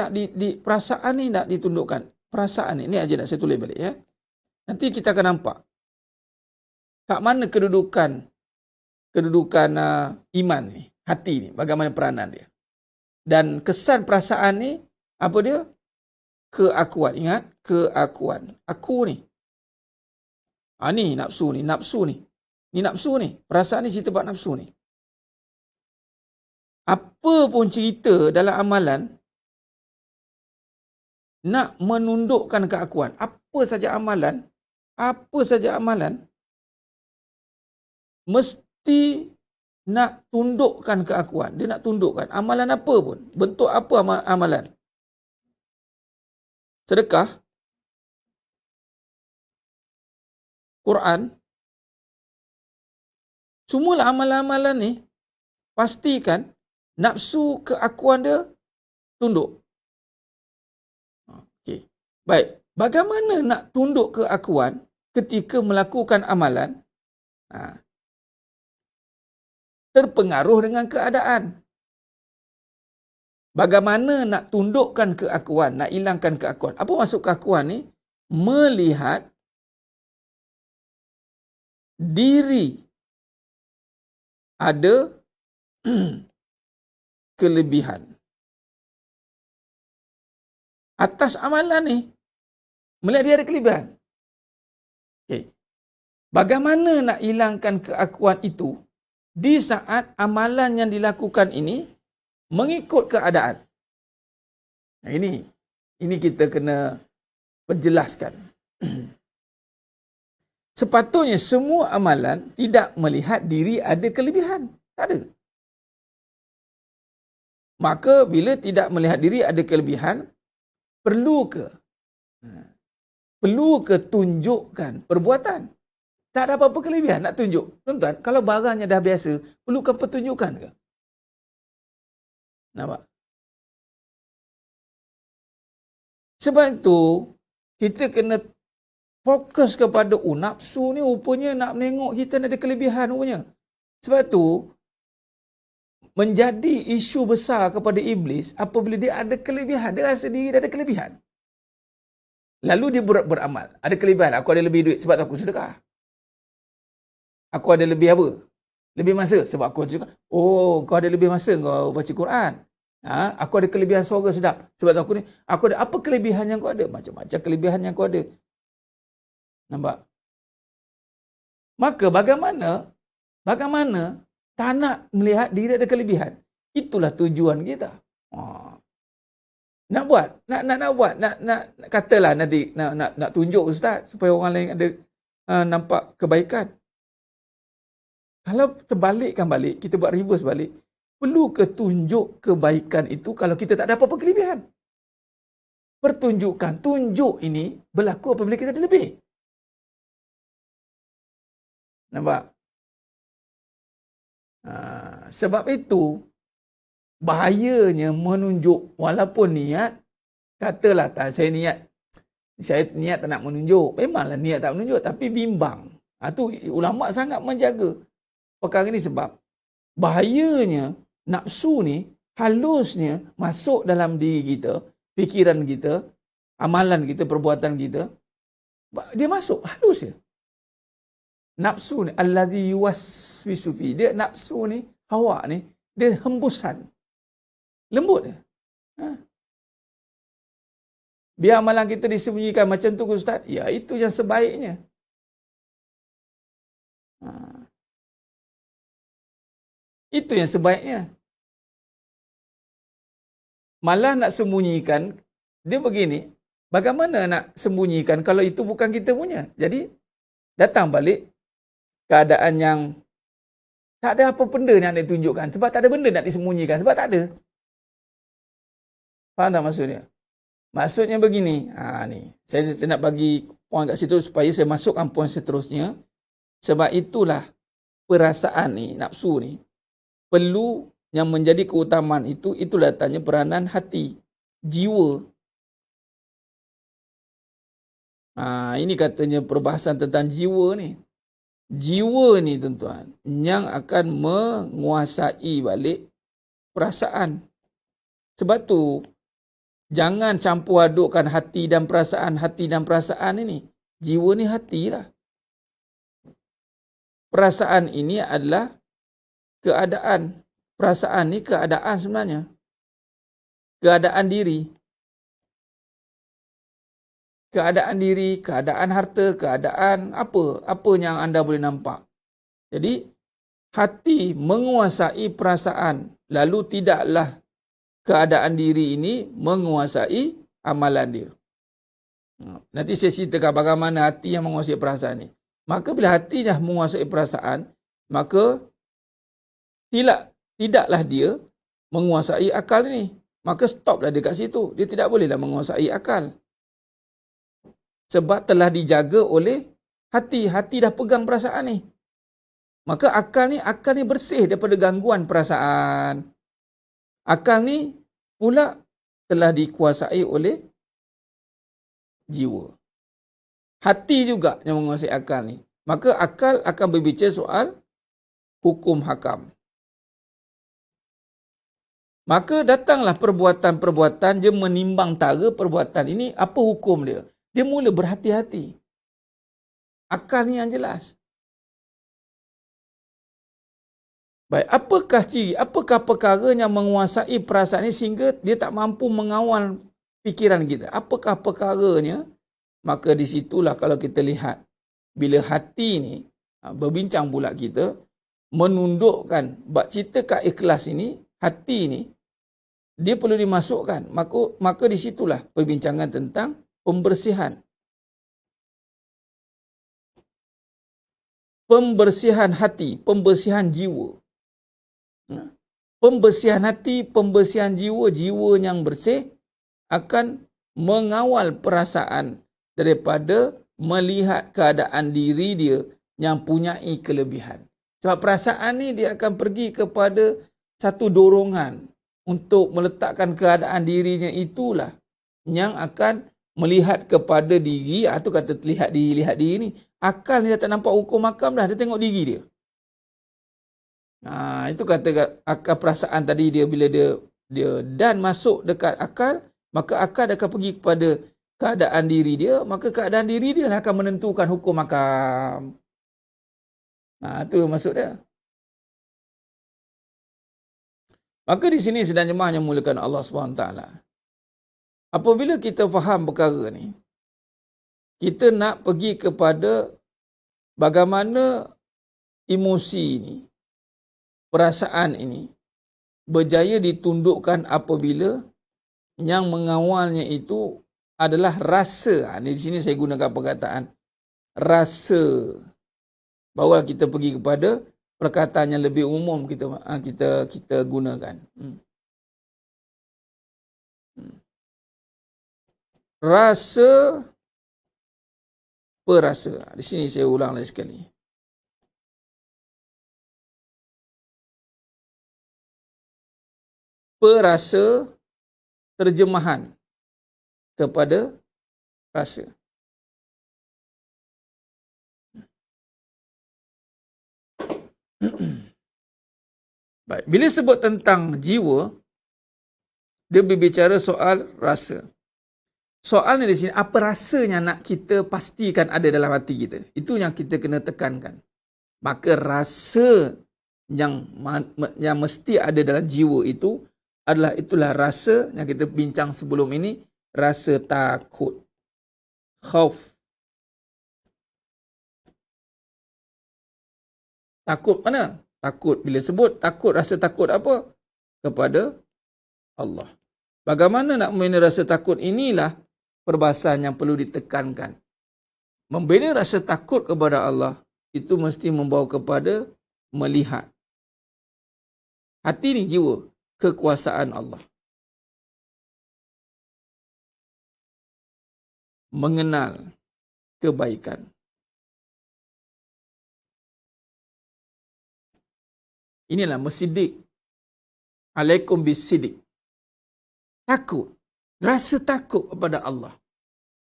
nak ditundukkan. Perasaan ni agenda, saya tulis balik ya. Nanti kita akan nampak kat mana kedudukan iman ni, hati ni, bagaimana peranan dia. Dan kesan perasaan ni, apa dia? Keakuan. Ingat, keakuan. Aku ni. Ni nafsu ni. Ni nafsu ni. Perasaan ni cerita bab nafsu ni. Apa pun cerita dalam amalan, nak menundukkan keakuan. Apa saja amalan, mesti nak tundukkan keakuan. Dia nak tundukkan. Amalan apa pun. Bentuk apa amalan. Sedekah. Quran. Semualah amalan-amalan ni, pastikan nafsu keakuan dia tunduk. Okay. Baik, bagaimana nak tunduk keakuan ketika melakukan amalan? Terpengaruh dengan keadaan. Bagaimana nak tundukkan keakuan, nak hilangkan keakuan? Apa maksud keakuan ni? Melihat diri ada kelebihan atas amalan ni. Melihat dia ada kelebihan. Okay. Bagaimana nak hilangkan keakuan itu di saat amalan yang dilakukan ini mengikut keadaan? Nah, ini kita kena perjelaskan. Sepatutnya semua amalan tidak melihat diri ada kelebihan. Tak ada. Maka bila tidak melihat diri ada kelebihan, perlu ke tunjukkan perbuatan? Tak ada apa-apa kelebihan nak tunjuk. Tuan-tuan, kalau barangnya dah biasa, perlukan pertunjukan ke? Nampak? Sebab itu, kita kena fokus kepada nafsu ni rupanya nak menengok kita ada kelebihan rupanya. Sebab itu, menjadi isu besar kepada iblis apabila dia ada kelebihan. Dia rasa diri dia ada kelebihan. Lalu dia beramal. Ada kelebihan. Aku ada lebih duit sebab aku sedekah. Aku ada lebih apa? Lebih masa sebab aku sedekah. Oh, kau ada lebih masa kau baca Quran. Aku ada kelebihan suara sedap sebab aku ni. Aku ada apa kelebihan yang kau ada? Macam-macam kelebihan yang kau ada. Nampak? Maka bagaimana tak nak melihat diri ada kelebihan? Itulah tujuan kita. Nak buat, nak katalah nanti nak tunjuk ustaz supaya orang lain ada nampak kebaikan. Kalau terbalikkan balik, kita buat reverse balik, perlu ke tunjuk kebaikan itu kalau kita tak ada apa-apa kelebihan? Pertunjukan, tunjuk ini berlaku apabila kita ada lebih. Nampak? Sebab itu, bahayanya menunjuk walaupun niat, katalah tak, saya niat tak nak menunjuk. Memanglah niat tak menunjuk, tapi bimbang. Tu ulama sangat menjaga perkara ni sebab bahayanya nafsu ni halusnya masuk dalam diri kita, fikiran kita, amalan kita, perbuatan kita. Dia masuk halus je. Nafsu ni allazi yuwaswisu fi. Dia nafsu ni, hawa ni, dia hembusan. Lembut dia. Biar amalan kita disembunyikan macam tu ustaz. Ya, itu yang sebaiknya. Itu yang sebaiknya. Malah nak sembunyikan, dia begini, bagaimana nak sembunyikan kalau itu bukan kita punya? Jadi, datang balik keadaan yang tak ada apa benda yang nak ditunjukkan. Sebab tak ada benda nak disembunyikan. Sebab tak ada. Faham tak maksudnya? Maksudnya begini. Ni. Saya nak bagi poin kat situ supaya saya masukkan poin seterusnya. Sebab itulah perasaan ni, nafsu ni, perlu yang menjadi keutamaan itu datangnya peranan hati, jiwa. Ini katanya perbahasan tentang jiwa ni. Jiwa ni tuan-tuan, yang akan menguasai balik perasaan. Sebab tu, jangan campur adukkan hati dan perasaan ini. Jiwa ni hati lah. Perasaan ini adalah keadaan. Perasaan ni keadaan sebenarnya. Keadaan diri. Keadaan diri, keadaan harta, keadaan apa yang anda boleh nampak. Jadi, hati menguasai perasaan. Lalu tidaklah keadaan diri ini menguasai amalan dia. Nanti saya ceritakan bagaimana hati yang menguasai perasaan ni. Maka bila hati dah menguasai perasaan, maka tidaklah dia menguasai akal ni. Maka stoplah dia kat situ. Dia tidak bolehlah menguasai akal. Sebab telah dijaga oleh hati. Hati dah pegang perasaan ni. Maka akal ni bersih daripada gangguan perasaan. Akal ni pula telah dikuasai oleh jiwa. Hati juga yang menguasai akal ni. Maka akal akan berbicara soal hukum hakam. Maka datanglah perbuatan-perbuatan, dia menimbang tara perbuatan ini, apa hukum dia. Dia mula berhati-hati. Akal ni yang jelas. Baik, apakah perkara yang menguasai perasaan ini sehingga dia tak mampu mengawal fikiran kita? Apakah perkaranya? Maka di situlah kalau kita lihat, bila hati ni, berbincang pula kita, menundukkan, bab cerita kat ikhlas ini, hati ni, dia perlu dimasukkan. Maka di situlah perbincangan tentang pembersihan. Pembersihan hati, pembersihan jiwa. Pembersihan hati, pembersihan jiwa, jiwa yang bersih akan mengawal perasaan daripada melihat keadaan diri dia yang punyai kelebihan. Sebab perasaan ni dia akan pergi kepada satu dorongan untuk meletakkan keadaan dirinya, itulah yang akan melihat kepada diri, atau kata lihat diri ni. Akal ni dah tak nampak hukum hakam dah, dia tengok diri dia. Itu kata akal perasaan tadi dia, bila dia dan masuk dekat akal, maka akal akan pergi kepada keadaan diri dia, maka keadaan diri dia akan menentukan hukum hakam. Itu maksud dia. Maka di sini sedang jemaah yang mulakan Allah SWT. Apabila kita faham perkara ni, kita nak pergi kepada bagaimana emosi ini, perasaan ini berjaya ditundukkan apabila yang mengawalnya itu adalah rasa. Di sini saya gunakan perkataan rasa. Barulah kita pergi kepada perkataan yang lebih umum kita gunakan. Rasa, perasa. Di sini saya ulang lagi sekali. Perasa, terjemahan kepada rasa. Baik, bila sebut tentang jiwa, dia berbicara soal rasa. Soalnya di sini, apa rasanya nak kita pastikan ada dalam hati kita? Itu yang kita kena tekankan. Maka rasa yang mesti ada dalam jiwa itu itulah rasa yang kita bincang sebelum ini, rasa takut, khauf. Takut mana? Takut, bila sebut takut, rasa takut apa? Kepada Allah. Bagaimana nak membina rasa takut? Inilah perbahasan yang perlu ditekankan. Membina rasa takut kepada Allah itu mesti membawa kepada melihat. Hati ni jiwa, kekuasaan Allah. Mengenal kebaikan. Inilah mesidik. Alaikum bisidik. Takut. Rasa takut kepada Allah.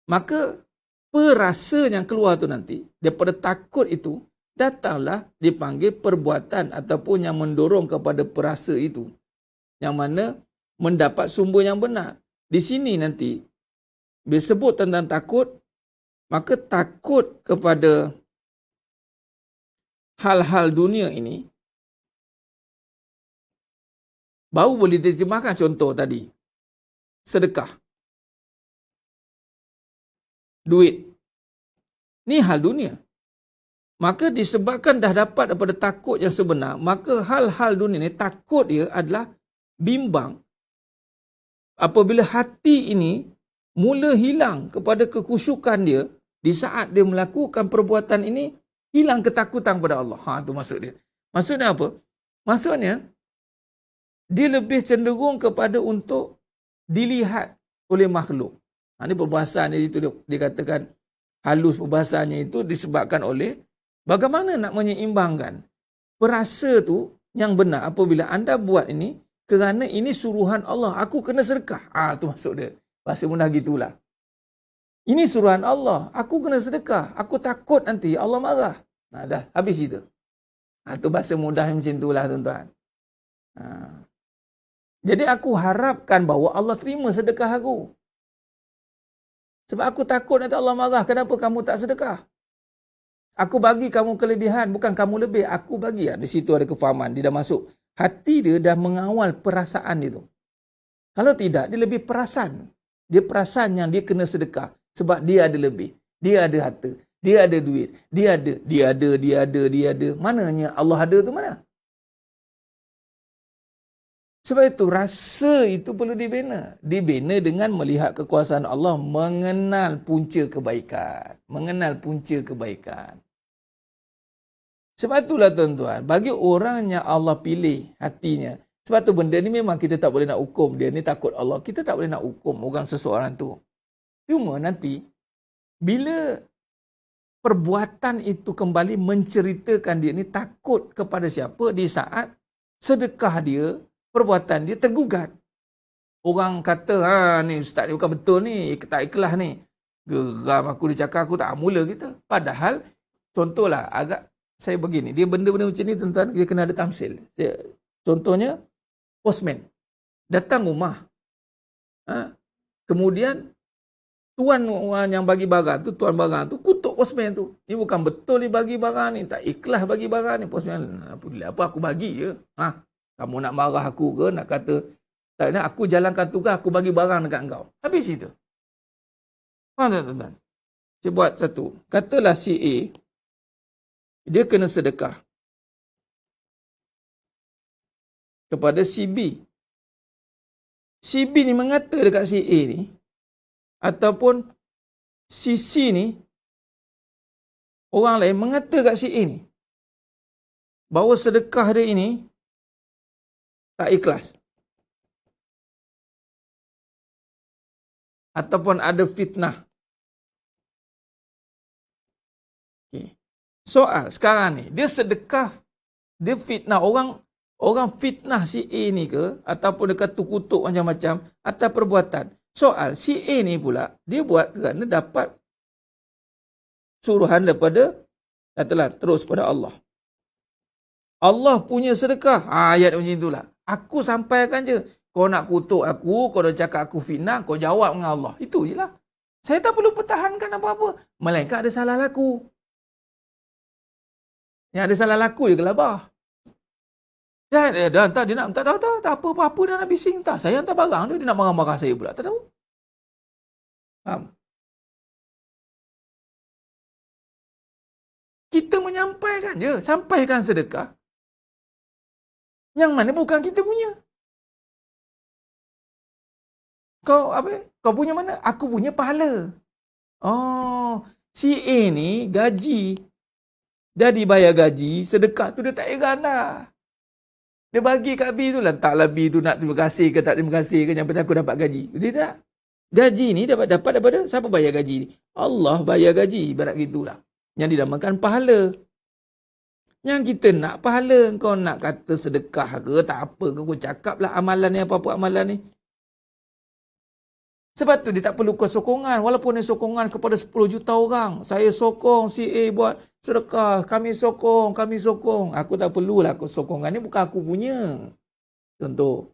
Maka perasa yang keluar tu nanti, daripada takut itu, datanglah dipanggil perbuatan ataupun yang mendorong kepada perasa itu. Yang mana mendapat sumber yang benar. Di sini nanti, bila sebut tentang takut, maka takut kepada hal-hal dunia ini, baru boleh diterjemahkan. Contoh tadi, sedekah, duit, ni hal dunia. Maka disebabkan dah dapat daripada takut yang sebenar, maka hal-hal dunia ni, takut dia adalah bimbang. Apabila hati ini mula hilang kepada kekhusyukan dia, di saat dia melakukan perbuatan ini, hilang ketakutan kepada Allah. Itu maksud dia. Maksudnya apa? Maksudnya, dia lebih cenderung kepada untuk dilihat oleh makhluk. Ini perbahasannya itu dia katakan halus, perbahasannya itu disebabkan oleh bagaimana nak menyeimbangkan perasa tu yang benar apabila anda buat ini kerana ini suruhan Allah, aku kena sedekah. Itu maksud dia. Bahasa mudah gitulah. Ini suruhan Allah. Aku kena sedekah. Aku takut nanti Allah marah. Nah, dah habis itu. Itu bahasa mudah macam itulah tuan-tuan. Jadi aku harapkan bahawa Allah terima sedekah aku. Sebab aku takut nanti Allah marah. Kenapa kamu tak sedekah? Aku bagi kamu kelebihan. Bukan kamu lebih. Aku bagi. Di situ ada kefahaman. Dia dah masuk. Hati dia dah mengawal perasaan itu. Kalau tidak, dia lebih perasan. Dia perasan yang dia kena sedekah. Sebab dia ada lebih. Dia ada harta. Dia ada duit. Dia ada. Mananya Allah ada tu mana? Sebab itu rasa itu perlu dibina. Dibina dengan melihat kekuasaan Allah, mengenal punca kebaikan. Mengenal punca kebaikan. Sebab itulah tuan-tuan, bagi orang yang Allah pilih hatinya. Sebab tu benda ni memang kita tak boleh nak hukum dia ni takut Allah. Kita tak boleh nak hukum orang seseorang tu. Cuma nanti, bila perbuatan itu kembali menceritakan dia ni takut kepada siapa di saat sedekah dia, perbuatan dia tergugat. Orang kata, ni ustaz ni bukan betul ni, tak ikhlas ni. Geram aku dia cakap, aku tak mula kita. Padahal, contohlah, agak saya begini, dia benda-benda macam ni tuan-tuan, dia kena ada tamsil. Contohnya, postman. Datang rumah. Kemudian, tuan yang bagi barang tu, tuan barang tu, kutuk postman tu. Ni bukan betul ni bagi barang ni, tak ikhlas bagi barang ni. Postman, apa aku bagi je? Kamu nak marah aku ke? Nak kata, tak nak aku jalankan tugas, aku bagi barang dekat engkau. Habis itu. Faham tak tuan-tuan? Saya buat satu. Katalah si A, dia kena sedekah kepada si B. Si B ni mengata dekat si A ni, ataupun si C ni, orang lain mengata dekat si A ni, bahawa sedekah dia ini tak ikhlas. Ataupun ada fitnah. Okay. Soal sekarang ni, dia sedekah, dia fitnah orang fitnah si A ni ke, ataupun dia kata kutuk macam-macam atas perbuatan. Soal si A ni pula, dia buat kerana dapat suruhan daripada, katalah terus pada Allah. Allah punya sedekah. Ayat macam itulah. Aku sampaikan je. Kau nak kutuk aku, kau dah cakap aku fitnah, kau jawab dengan Allah. Itu je lah. Saya tak perlu pertahankan apa-apa. Melainkan ada salah laku. Yang ada salah laku je gelabah. Dan dia nak tak tahu tak apa-apa dia nak bising tak. Saya hantar barang dia nak marah-marah saya pula. Tak tahu. Faham? Kita menyampaikan je, sampaikan sedekah. Yang mana bukan kita punya. Kau apa? Kau punya mana? Aku punya pahala. Oh, si A ni gaji. Dah dibayar gaji, sedekah tu dia tak heran dah. Dia bagi kat B tu lah. Taklah B tu nak terima kasih ke tak terima kasih ke, yang penting aku dapat gaji. Dia tak. Gaji ni dapat daripada siapa bayar gaji ni? Allah bayar gaji, ibarat gitulah. Yang dinamakan pahala. Yang kita nak pahala, kau nak kata sedekah ke tak apa ke, kau cakaplah amalan ni, apa-apa amalan ni. Sebab tu dia tak perlu kau sokongan. Walaupun dia sokongan kepada 10 juta orang. Saya sokong si A buat sedekah. Kami sokong. Aku tak perlulah kau sokongan ni, bukan aku punya. Contoh.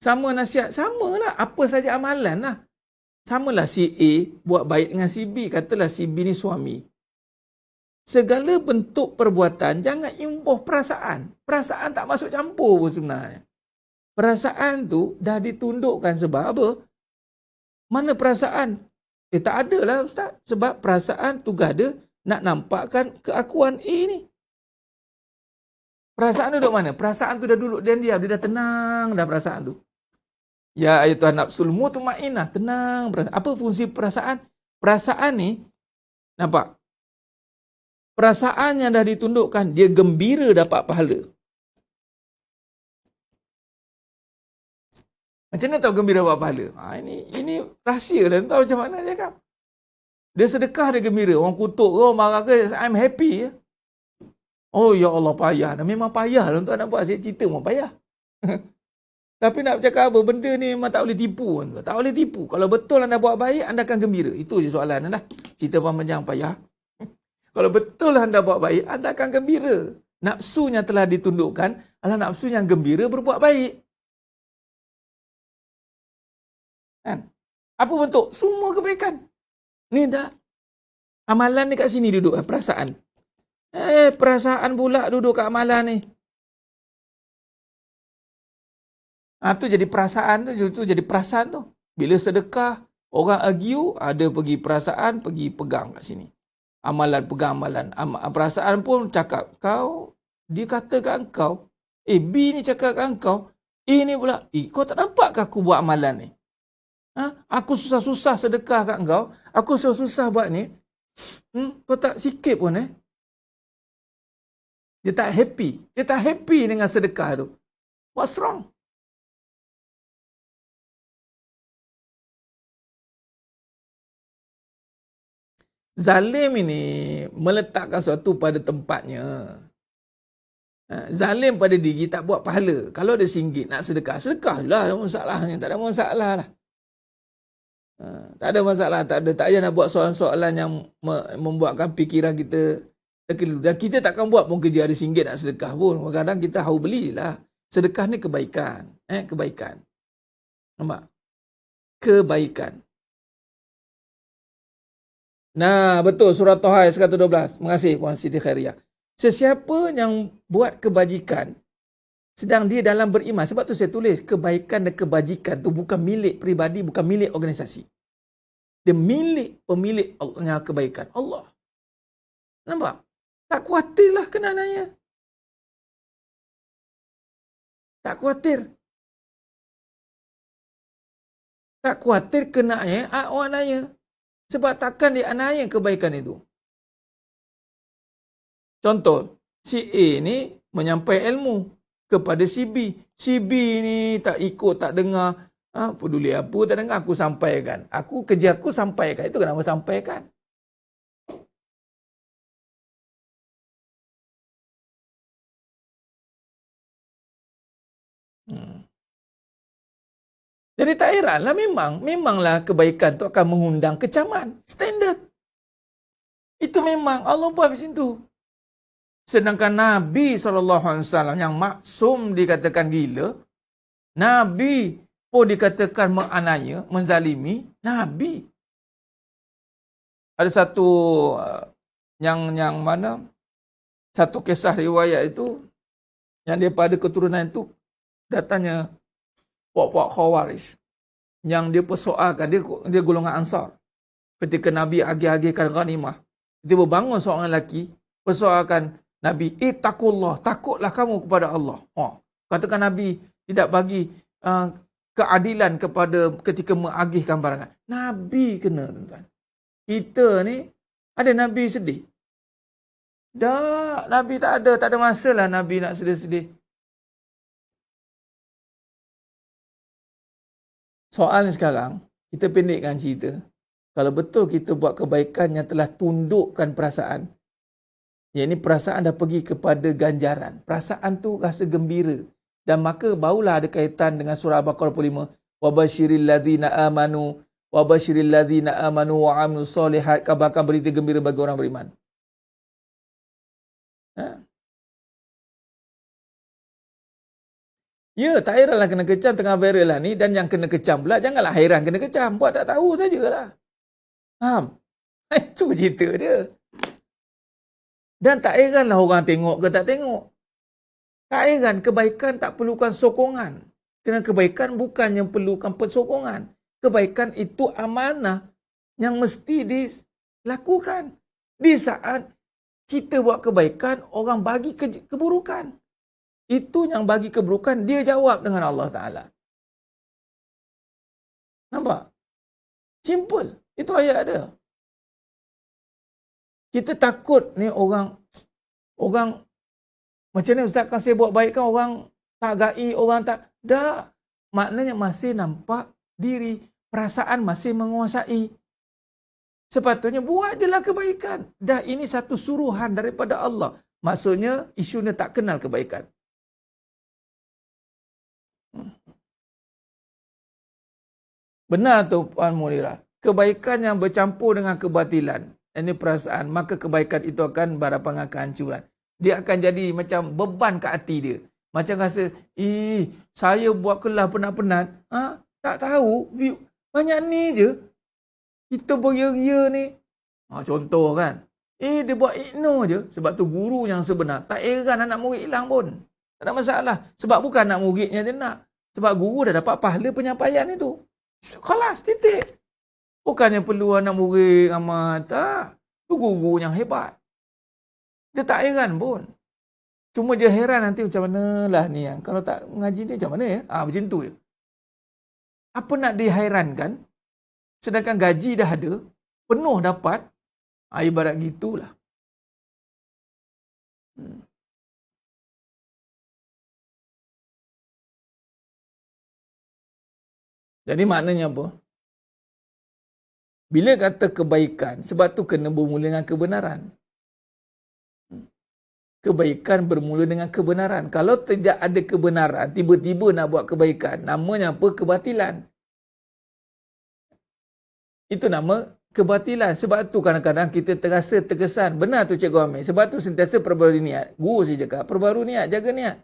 Sama nasihat. Samalah. Apa saja amalan lah. Samalah si A buat baik dengan si B. Katalah si B ni suami. Segala bentuk perbuatan jangan involve perasaan. Perasaan tak masuk campur pun sebenarnya. Perasaan tu dah ditundukkan sebab apa? Mana perasaan? Tak ada lah Ustaz. Sebab perasaan tugas dia nak nampakkan keakuan A ni. Perasaan duduk mana? Perasaan tu dah duduk dan diam. Dia dah tenang dah perasaan tu. Ya ayatuhan nafsul mutmainnah. Tenang. Apa fungsi perasaan? Perasaan ni, nampak? Perasaan yang dah ditundukkan, dia gembira dapat pahala. Macam mana tahu gembira dapat pahala? Ini rahsia lah. Tahu macam mana cakap? Dia sedekah, dia gembira. Orang kutuk ke, orang marah ke, I'm happy. Oh ya Allah, payah. Memang payah lah untuk nak buat. Saya cerita memang payah. Tapi nak cakap apa, benda ni memang tak boleh tipu. Tak boleh tipu. Kalau betul anda buat baik, anda akan gembira. Itu je soalan anda. Cerita panjang payah. Kalau betul anda buat baik, anda akan gembira. Nafsunya telah ditundukkan, adalah nafsu yang gembira berbuat baik. Kan? Apa bentuk? Semua kebaikan. Ni dah. Amalan ni kat sini duduk, perasaan. Perasaan pula duduk kat amalan ni. Tu jadi perasaan tu jadi perasaan tu. Bila sedekah, orang argue, ada pergi perasaan, pergi pegang kat sini. Amalan, pegang amalan. Perasaan pun cakap, dia kata kat engkau, B ni cakap kat engkau, A ni pula, kau tak nampak ke aku buat amalan ni? Aku susah-susah sedekah kat engkau, aku susah-susah buat ni, kau tak sikit pun Dia tak happy. Dia tak happy dengan sedekah tu. What's wrong? Zalim ini meletakkan sesuatu pada tempatnya. Zalim pada diri tak buat pahala. Kalau ada RM1 nak sedekah, sedekahlah, tak ada masalahnya. Tak ada masalah lah. Tak ada masalah. Tak payah nak buat soalan-soalan yang membuatkan fikiran kita terkeliru. Dan kita takkan buat pun kerja ada RM1 nak sedekah pun. Kadang-kadang kita hau belilah. Sedekah ni kebaikan. Kebaikan. Nampak? Kebaikan. Nah, betul. Surah Taha ayat 112. Terima kasih Puan Siti Khairiyah. Sesiapa yang buat kebajikan, sedang dia dalam beriman. Sebab tu saya tulis, kebaikan dan kebajikan tu bukan milik peribadi, bukan milik organisasi. Dia milik pemilik kebaikan. Allah. Nampak? Tak khawatirlah kenananya. Tak khawatir. Tak khawatir kenanya orang nanya. Sebab takkan dianiaya kebaikan itu. Contoh, si A ni menyampai ilmu kepada si B. Si B ni tak ikut, tak dengar. Peduli apa, tak dengar, aku sampaikan. Kerja aku sampaikan. Itu kenapa sampaikan. Jadi tak heranlah, memanglah kebaikan tu akan mengundang kecaman. Standard. Itu memang Allah buat macam tu. Sedangkan Nabi SAW yang maksum dikatakan gila, Nabi pun dikatakan menganiaya, menzalimi, Nabi. Ada satu yang mana, satu kisah riwayat itu, yang daripada keturunan itu, datanya puak-puak Khawarij yang dia persoalkan, dia golongan Ansar. Ketika Nabi agih-agihkan ghanimah, dia berbangun seorang lelaki persoalkan Nabi, taqullah, takutlah kamu kepada Allah. Katakan Nabi tidak bagi keadilan kepada ketika mengagihkan barangan. Nabi kena, tuan-tuan. Kita ni ada Nabi sedih. Dah, Nabi tak ada masalah Nabi nak sedih-sedih. Soal sekarang, kita pendekkan cerita. Kalau betul kita buat kebaikan yang telah tundukkan perasaan, yang ini perasaan dah pergi kepada ganjaran. Perasaan tu rasa gembira. Dan maka barulah ada kaitan dengan surah Al-Baqarah 45. وَبَشِّرِ الَّذِينَ آمَنُوا وَعَمِلُوا الصَّالِحَاتِ. Kabarkan berita gembira bagi orang beriman. Ya, tak heranlah kena kecam tengah viral lah ni. Dan yang kena kecam pula, janganlah hairan kena kecam. Buat tak tahu sajalah. Faham? Itu cerita dia. Dan tak heranlah orang tengok ke tak tengok. Tak heran, kebaikan tak perlukan sokongan. Kerana kebaikan bukannya perlukan persokongan. Kebaikan itu amanah yang mesti dilakukan. Di saat kita buat kebaikan, orang bagi keburukan. Itu yang bagi keburukan, dia jawab dengan Allah Ta'ala. Nampak? Simple. Itu ayat dia. Kita takut ni orang macam ni Ustaz, kan saya buat baik kan orang tak gai, orang tak. Dah. Maknanya masih nampak diri. Perasaan masih menguasai. Sepatutnya buat je lah kebaikan. Dah, ini satu suruhan daripada Allah. Maksudnya isunya tak kenal kebaikan. Benar tu Puan Mulira. Kebaikan yang bercampur dengan kebatilan, ini perasaan, maka kebaikan itu akan berhadapan kehancuran. Dia akan jadi macam beban kat hati dia. Macam rasa, saya buat kelas penat-penat, tak tahu, banyak ni je. Kita beria-ria ni. Contoh kan. Dia buat ignore je. Sebab tu guru yang sebenar, tak heran anak murid hilang pun. Tak ada masalah. Sebab bukan anak muridnya dia nak. Sebab guru dah dapat pahala penyampaian itu. Kelas, titik. Bukannya perlu anak murid amat. Tak. Tu guru yang hebat. Dia tak heran pun. Cuma dia heran nanti macam mana lah ni yang. Kalau tak mengaji ni macam mana ya? Macam tu je. Apa nak dihairankan? Sedangkan gaji dah ada. Penuh dapat. Ibarat gitulah. Jadi maknanya apa? Bila kata kebaikan, sebab tu kena bermula dengan kebenaran. Kebaikan bermula dengan kebenaran. Kalau tidak ada kebenaran, tiba-tiba nak buat kebaikan, namanya apa? Kebatilan. Itu nama kebatilan. Sebab tu kadang-kadang kita terasa terkesan. Benar tu Cikgu Amir. Sebab tu sentiasa perbarui niat. Guru saya cakap, perbarui niat, jaga niat.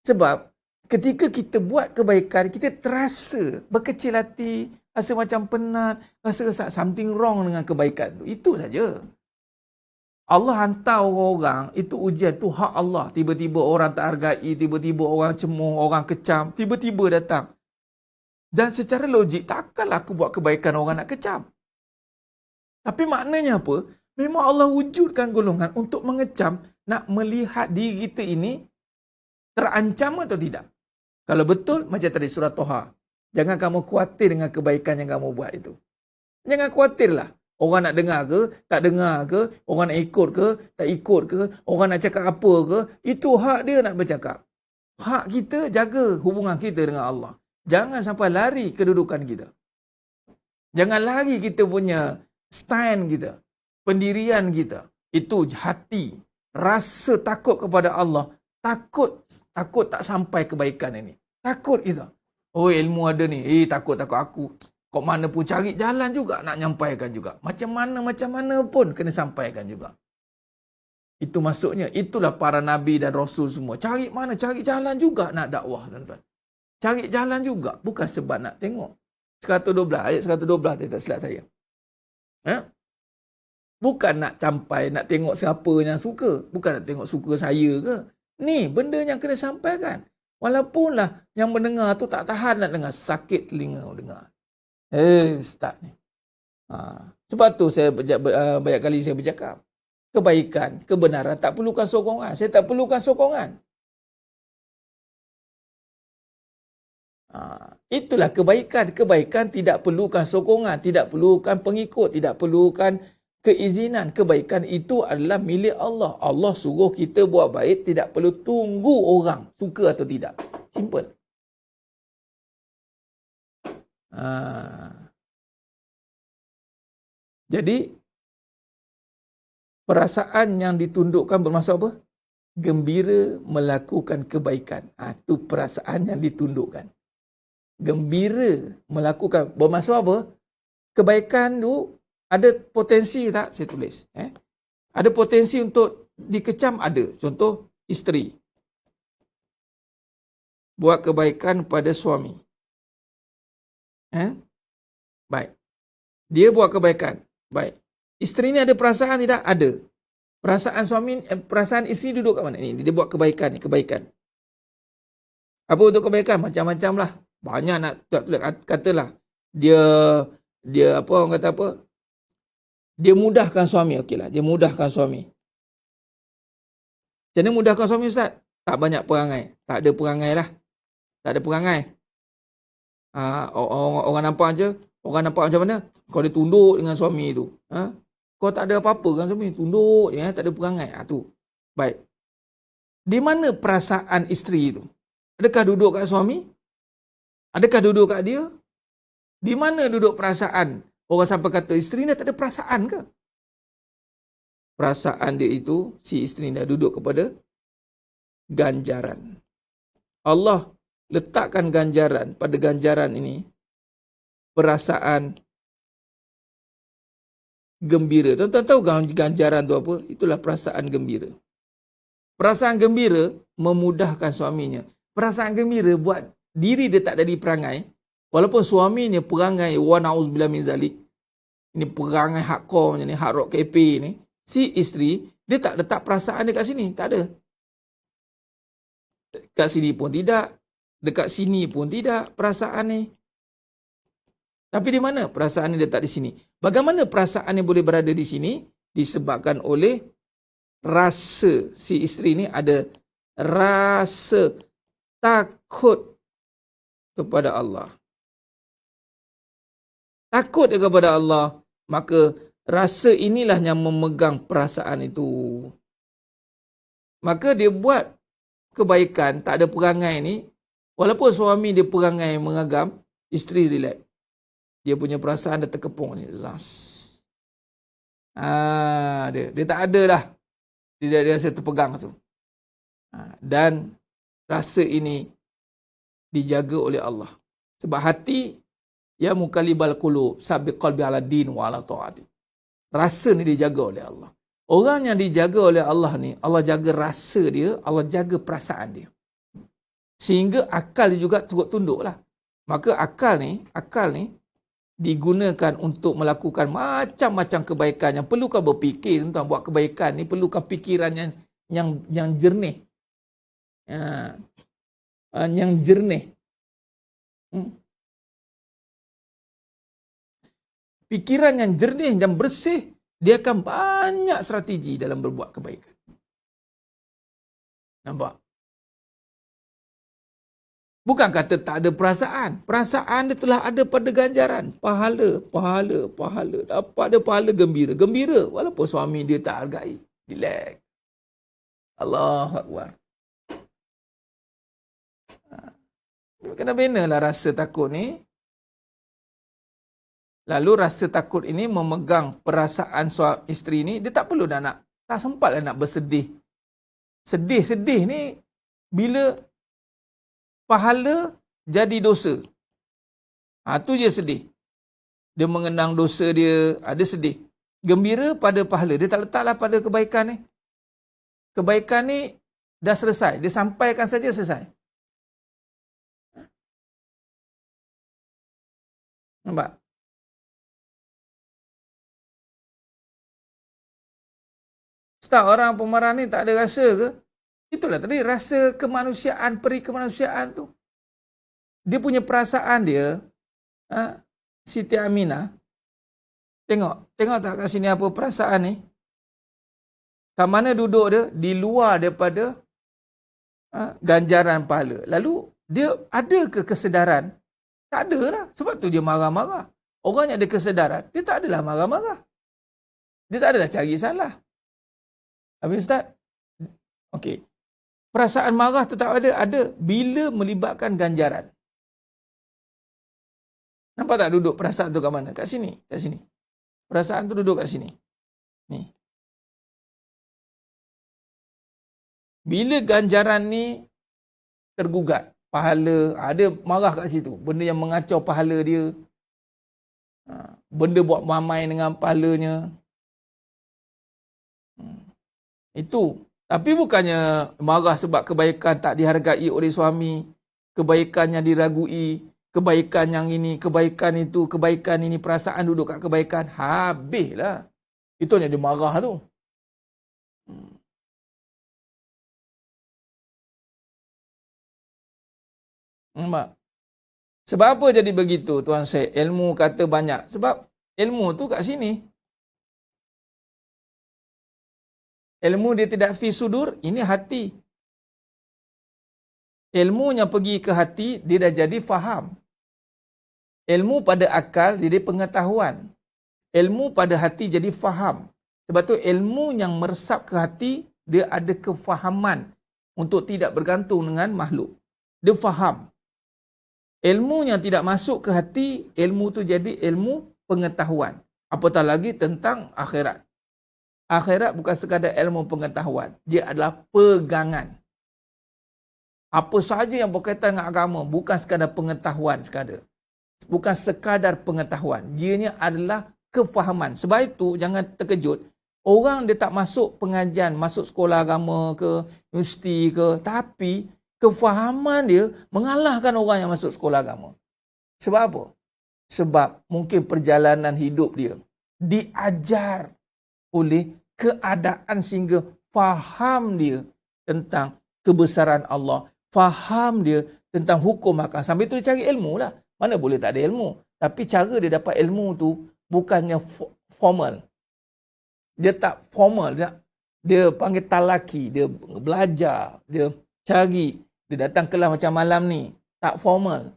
Sebab ketika kita buat kebaikan, kita terasa berkecil hati, rasa macam penat, rasa something wrong dengan kebaikan tu. Itu saja. Allah hantar orang, itu ujian, tu hak Allah. Tiba-tiba orang tak hargai, tiba-tiba orang cemuh, orang kecam, tiba-tiba datang. Dan secara logik, takkanlah aku buat kebaikan orang nak kecam. Tapi maknanya apa? Memang Allah wujudkan golongan untuk mengecam, nak melihat diri kita ini terancam atau tidak. Kalau betul, macam tadi surah Toha. Jangan kamu khawatir dengan kebaikan yang kamu buat itu. Jangan khawatirlah. Orang nak dengar ke, tak dengar ke, orang nak ikut ke, tak ikut ke, orang nak cakap apa ke, itu hak dia nak bercakap. Hak kita jaga hubungan kita dengan Allah. Jangan sampai lari kedudukan kita. Jangan lari kita punya stand kita, pendirian kita. Itu hati, rasa takut kepada Allah. Takut tak sampai kebaikan ini. Takut kita. Oh, ilmu ada ni. Takut aku. Kok mana pun cari jalan juga nak nyampaikan juga. Macam mana pun kena sampaikan juga. Itu maksudnya. Itulah para nabi dan rasul semua. Cari jalan juga nak dakwah, tuan-tuan. Cari jalan juga. Bukan sebab nak tengok. 112, ayat 112 tak silap saya. Bukan nak sampai, nak tengok siapa yang suka. Bukan nak tengok suka saya ke. Ni benda yang kena sampaikan. Walaupunlah yang mendengar tu tak tahan nak dengar. Sakit telinga dengar. Ustaz ni. Sebab tu saya banyak kali saya bercakap. Kebaikan, kebenaran tak perlukan sokongan. Saya tak perlukan sokongan. Itulah kebaikan. Kebaikan tidak perlukan sokongan, tidak perlukan pengikut, tidak perlukan keizinan. Kebaikan itu adalah milik Allah. Allah suruh kita buat baik, tidak perlu tunggu orang suka atau tidak. Simple. Jadi, perasaan yang ditundukkan bermaksud apa? Gembira melakukan kebaikan. Itu perasaan yang ditundukkan. Gembira melakukan. Bermaksud apa? Kebaikan tu ada potensi tak? Saya tulis. Ada potensi untuk dikecam? Ada. Contoh, isteri. Buat kebaikan pada suami. Baik. Dia buat kebaikan. Baik. Isteri ni ada perasaan tidak? Ada. Perasaan suami, perasaan isteri duduk kat mana? Ni, dia buat kebaikan ni, kebaikan. Apa untuk kebaikan? Macam-macam lah. Banyak nak katalah. Dia apa, orang kata apa? Dia mudahkan suami. Okeylah, dia mudahkan suami. Macam mana mudahkan suami, Ustaz? Tak banyak perangai. Tak ada perangai lah. Tak ada perangai. Orang nampak je. Orang nampak macam mana? Kau dia tunduk dengan suami tu. Kau tak ada apa-apa dengan suami. Tunduk je, tak ada perangai. Tu. Baik. Di mana perasaan isteri tu? Adakah duduk kat suami? Adakah duduk kat dia? Di mana duduk perasaan? Orang sampai kata isteri ni tak ada perasaan ke? Perasaan dia itu, si isteri dah duduk kepada ganjaran. Allah letakkan ganjaran pada ganjaran ini perasaan gembira. Tuan-tuan tahu ganjaran tu apa? Itulah perasaan gembira. Perasaan gembira memudahkan suaminya. Perasaan gembira buat diri dia tak jadi perangai. Walaupun suaminya perangai wa na'udzubillah min zalik. Ini perangai hardcore ni, hard rock cafe ni. Si isteri, dia tak letak perasaan dia kat sini. Tak ada. Kat sini pun tidak. Dekat sini pun tidak perasaan ni. Tapi di mana perasaan ni letak di sini? Bagaimana perasaan ni boleh berada di sini? Disebabkan oleh rasa si isteri ni ada rasa takut kepada Allah. Takut kepada Allah, maka rasa inilah yang memegang perasaan itu. Maka dia buat kebaikan, tak ada perangai ni. Walaupun suami dia perangai mengagam, isteri relax. Dia punya perasaan dah terkepung ni. Dia tak ada dah. Dia rasa terpegang tu. Dan rasa ini dijaga oleh Allah. Sebab hati, ya mukallibal qulub, sabiq qalbi ala din wa ala ta'ati. Rasa ni dijaga oleh Allah. Orang yang dijaga oleh Allah ni, Allah jaga rasa dia, Allah jaga perasaan dia. Sehingga akal dia juga turut tunduk lah. Maka akal ni digunakan untuk melakukan macam-macam kebaikan yang perlukan berfikir. Tuan buat kebaikan ni perlukan fikiran yang jernih. Yang jernih. Fikiran yang jernih dan bersih, dia akan banyak strategi dalam berbuat kebaikan. Nampak? Bukan kata tak ada perasaan. Perasaan dia telah ada pada ganjaran. Pahala. Dapat ada pahala gembira. Gembira walaupun suami dia tak hargai. Relax. Allahu Akbar. Kena benalah rasa takut ni. Lalu rasa takut ini memegang perasaan suami isteri ni. Dia tak perlu dah tak sempat lah nak bersedih. Sedih ni bila pahala jadi dosa. Tu je sedih. Dia mengenang dosa dia, ada sedih. Gembira pada pahala. Dia tak letaklah pada kebaikan ni. Kebaikan ni dah selesai. Dia sampaikan saja selesai. Nampak? Ustaz, orang pemarah ni tak ada rasa ke? Itulah tadi rasa kemanusiaan, peri kemanusiaan tu. Dia punya perasaan dia, Siti Aminah, tengok tak kat sini apa perasaan ni? Kat mana duduk dia? Di luar daripada ganjaran pahala. Lalu dia ada ke kesedaran? Tak ada lah. Sebab tu dia marah-marah. Orang yang ada kesedaran, dia tak adalah marah-marah. Dia tak adalah cari salah. Habis Ustaz? Okey. Perasaan marah tetap ada bila melibatkan ganjaran. Nampak tak duduk perasaan tu kat mana? Kat sini. Perasaan tu duduk kat sini. Ni. Bila ganjaran ni tergugat, pahala, ada marah kat situ. Benda yang mengacau pahala dia. Benda buat mamai dengan pahalanya. Itu. Tapi bukannya marah sebab kebaikan tak dihargai oleh suami. Kebaikan yang diragui. Kebaikan yang ini, kebaikan itu, kebaikan ini. Perasaan duduk kat kebaikan. Habislah. Itu yang dia marah tu. Nampak? Sebab apa jadi begitu Tuan Syed? Ilmu kata banyak. Sebab ilmu tu kat sini. Ilmu dia tidak fi sudur, ini hati. Ilmunya pergi ke hati, dia dah jadi faham. Ilmu pada akal jadi pengetahuan. Ilmu pada hati jadi faham. Sebab tu ilmu yang meresap ke hati, dia ada kefahaman untuk tidak bergantung dengan makhluk. Dia faham. Ilmu yang tidak masuk ke hati, ilmu tu jadi ilmu pengetahuan. Apatah lagi tentang akhirat. Akhirat bukan sekadar ilmu pengetahuan. Dia adalah pegangan. Apa sahaja yang berkaitan dengan agama bukan sekadar pengetahuan sekadar. Bukan sekadar pengetahuan. Ianya adalah kefahaman. Sebab itu jangan terkejut. Orang dia tak masuk pengajian, masuk sekolah agama ke, universiti ke, tapi kefahaman dia mengalahkan orang yang masuk sekolah agama. Sebab apa? Sebab mungkin perjalanan hidup dia diajar oleh keadaan sehingga faham dia tentang kebesaran Allah, faham dia tentang hukum akal. Sampai tu dia cari ilmu lah. Mana boleh tak ada ilmu. Tapi cara dia dapat ilmu tu bukannya formal. Dia tak formal. Dia panggil talaki. Dia belajar. Dia cari. Dia datang kelas macam malam ni. Tak formal.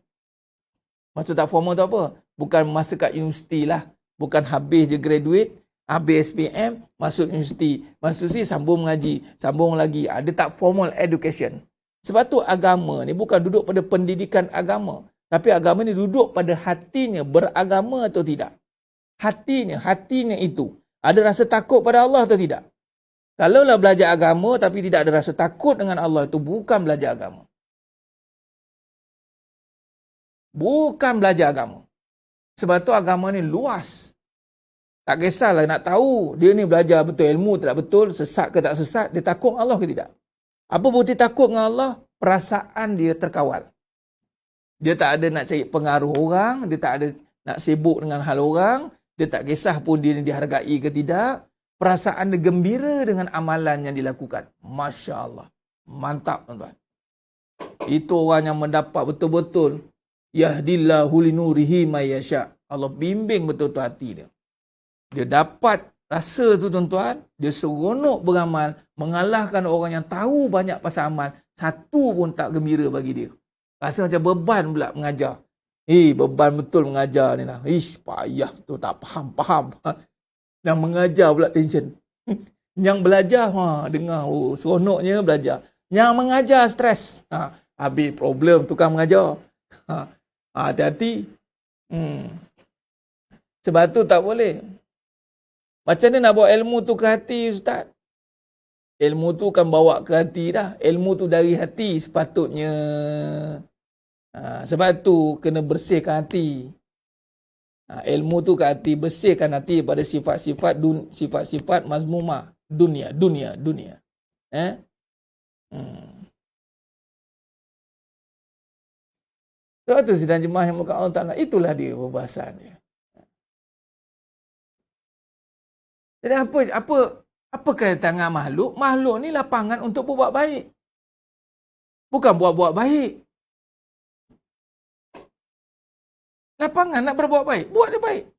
Maksud tak formal tu apa? Bukan masa kat universiti lah. Bukan habis je graduate. Habis SPM. Masuk universiti. Masuk universiti sambung mengaji. Sambung lagi. Dia tak formal education. Sebab tu agama ni bukan duduk pada pendidikan agama. Tapi agama ni duduk pada hatinya, beragama atau tidak. Hatinya itu. Ada rasa takut pada Allah atau tidak? Kalaulah belajar agama tapi tidak ada rasa takut dengan Allah, itu bukan belajar agama. Bukan belajar agama. Sebab tu agama ni luas. Tak kisahlah nak tahu dia ni belajar betul ilmu tak betul, sesat ke tak sesat, dia takut Allah ke tidak. Apa bukti takut dengan Allah? Perasaan dia terkawal. Dia tak ada nak cari pengaruh orang, dia tak ada nak sibuk dengan hal orang, dia tak kisah pun dia dihargai ke tidak. Perasaan dia gembira dengan amalan yang dilakukan. Masya Allah. Mantap tuan-tuan. Itu orang yang mendapat betul-betul yahdillahu linurihi may yasha. Allah bimbing betul-betul hati dia. Dia dapat rasa tu tuan-tuan, dia seronok beramal, mengalahkan orang yang tahu banyak pasal amal, satu pun tak gembira bagi dia. Rasa macam beban pula mengajar. Beban betul mengajar ni lah. Payah betul, tak faham. Yang mengajar pula tension. Yang belajar, dengar, seronoknya belajar. Yang mengajar stres. Habis problem tukang mengajar. Hati-hati. Sebab tu tak boleh. Macam mana nak bawa ilmu tu ke hati, Ustaz? Ilmu tu kan bawa ke hati dah. Ilmu tu dari hati sepatutnya. Sebab tu kena bersihkan hati. Ilmu tu ke hati, bersihkan hati pada sifat-sifat mazmumah. Dunia. Sebab tu sidang jemaah yang muka Allah Ta'ala, itulah dia perbahasan dia. Jadi apa kaitan dengan makhluk? Makhluk ni lapangan untuk berbuat baik. Bukan buat baik. Lapangan nak berbuat baik. Buat dia baik.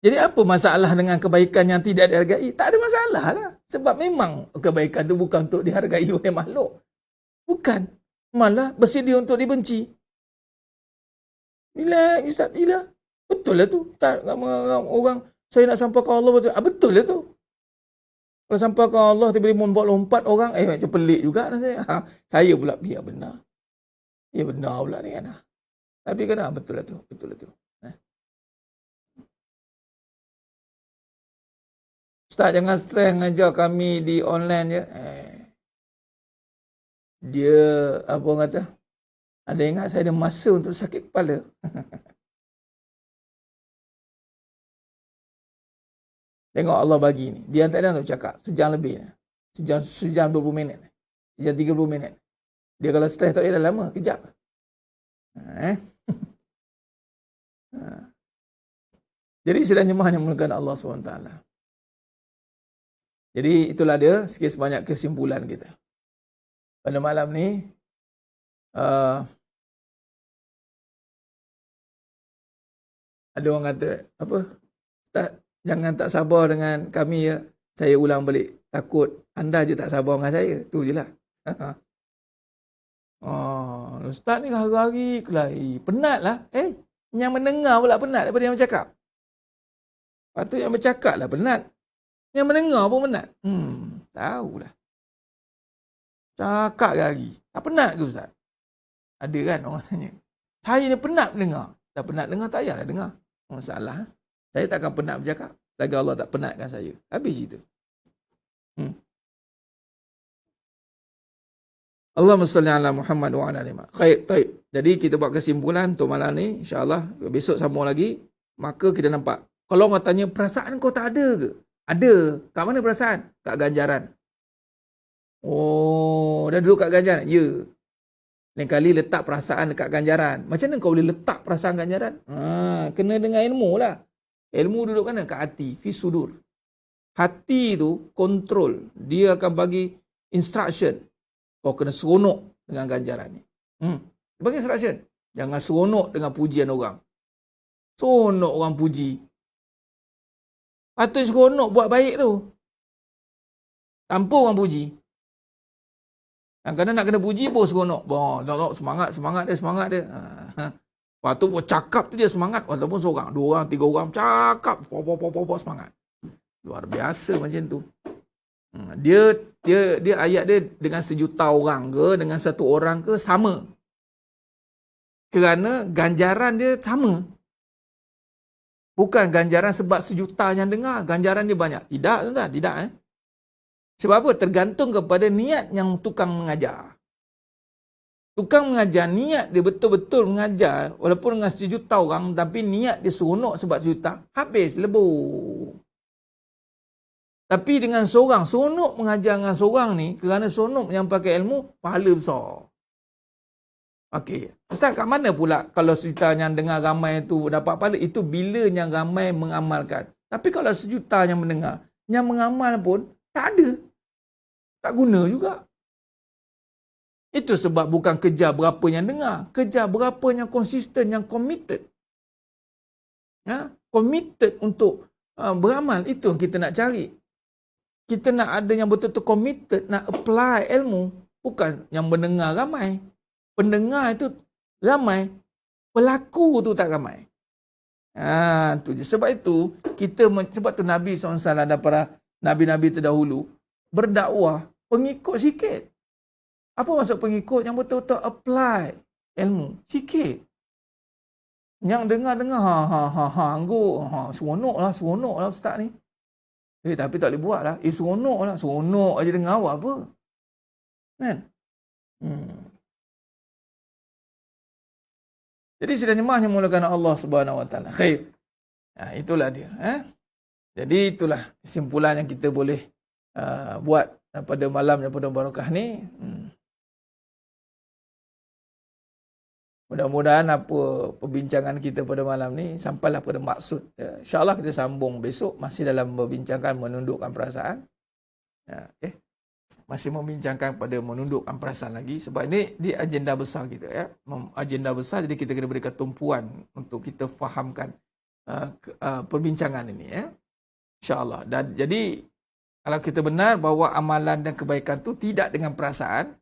Jadi apa masalah dengan kebaikan yang tidak dihargai? Tak ada masalah lah. Sebab memang kebaikan tu bukan untuk dihargai oleh makhluk. Bukan. Malah bersedia untuk dibenci. Relax, Ustaz. Betul lah tu. Tak orang, saya nak sampai ke Allah. Betul lah tu. Kalau sampai ke Allah, tiba-tiba lompat orang, macam pelik juga lah saya. Saya pula, biar benar. Ya benar pula ni kan. Tapi kan betul lah tu. Ustaz, jangan stres ngajar kami di online je. Dia, apa orang kata, ada ingat saya ada masa untuk sakit kepala. Tengok Allah bagi ni. Dia tak ada untuk cakap. Sejam lebih. Sejam 20 minit. Sejam 30 minit. Dia kalau stres tak ada lama. Kejap. Jadi sidang jemaah yang mulakan Allah SWT. Jadi itulah dia sikit sebanyak kesimpulan kita. Pada malam ni, ada orang kata, apa? Ustaz, jangan tak sabar dengan kami ya. Saya ulang balik. Takut anda je tak sabar dengan saya. Tu je lah. Ustaz ni hari-hari kelahi. Penat lah. Yang mendengar pula penat daripada yang bercakap. Patut yang bercakap lah penat. Yang mendengar pun penat. Tahulah. Cakap hari. Tak penat ke Ustaz? Ada kan orang tanya. Saya ni penat dengar. Dah penat dengar tak payahlah dengar. Masalah. Saya takkan penat bercakap. Lagi Allah tak penatkan saya. Habis itu. Allahumma salli ala Muhammad wa ala ali Muhammad. Khair, baik. Jadi kita buat kesimpulan untuk malam ni, insya-Allah besok sambung lagi. Maka kita nampak. Kalau orang tanya perasaan kau tak ada ke? Ada. Kat mana perasaan? Kat ganjaran. Oh, dah duduk kat ganjaran? Ya. Lain kali letak perasaan dekat ganjaran. Macam mana kau boleh letak perasaan ganjaran? Kena dengan ilmu lah. Ilmu duduk mana? Kat hati. Fi sudur. Hati tu kontrol. Dia akan bagi instruction. Kau kena seronok dengan ganjaran ni. Dia bagi instruction. Jangan seronok dengan pujian orang. Seronok orang puji. Patut seronok buat baik tu. Tanpa orang puji. Kadang-kadang nak kena puji pun seronok. Semangat dia. Lepas tu cakap tu dia semangat. Walaupun seorang, 2 orang, 3 orang cakap. Semangat. Luar biasa macam tu. Dia ayat dia dengan sejuta orang ke, dengan 1 orang ke, sama. Kerana ganjaran dia sama. Bukan ganjaran sebab sejuta yang dengar, ganjaran dia banyak. Tidak, tuan-tuan, tidak. Sebab apa? Tergantung kepada niat yang tukang mengajar. Tukang mengajar, niat dia betul-betul mengajar, walaupun dengan sejuta orang, tapi niat dia seronok sebab sejuta, habis, lebur. Tapi dengan seorang, seronok mengajar dengan seorang ni, kerana seronok yang pakai ilmu, pahala besar. Okey. Ustaz, kat mana pula kalau sejuta yang dengar ramai tu dapat pahala? Itu bila yang ramai mengamalkan. Tapi kalau sejuta yang mendengar, yang mengamal pun tak ada. Tak guna juga. Itu sebab bukan kejar berapa yang dengar. Kejar berapa yang konsisten, yang committed. Committed untuk beramal. Itu yang kita nak cari. Kita nak ada yang betul-betul committed, nak apply ilmu. Bukan yang mendengar ramai. Pendengar itu ramai. Pelaku tu tak ramai. Tu je. Sebab itu, sebab tu Nabi SAW dan para Nabi-Nabi terdahulu berdakwah pengikut sikit. Apa maksud pengikut? Yang betul-betul apply ilmu. Sikit. Yang dengar-dengar, angguk, seronok lah ustaz ni. Tapi tak boleh buat lah. Seronok aja dengar awak apa. Kan? Jadi sidang jemaah yang mulakan Allah Subhanahu Wa Taala. Khair. Itulah dia. Jadi itulah kesimpulan yang kita boleh buat pada malam yang penuh barakah ni. Mudah-mudahan apa perbincangan kita pada malam ni sampailah pada maksud. InsyaAllah kita sambung besok masih dalam membincangkan menundukkan perasaan. Masih membincangkan pada menundukkan perasaan lagi. Sebab ini di agenda besar kita. Agenda besar, jadi kita kena berikan tumpuan untuk kita fahamkan perbincangan ini. InsyaAllah. Dan jadi kalau kita benar bahawa amalan dan kebaikan itu tidak dengan perasaan,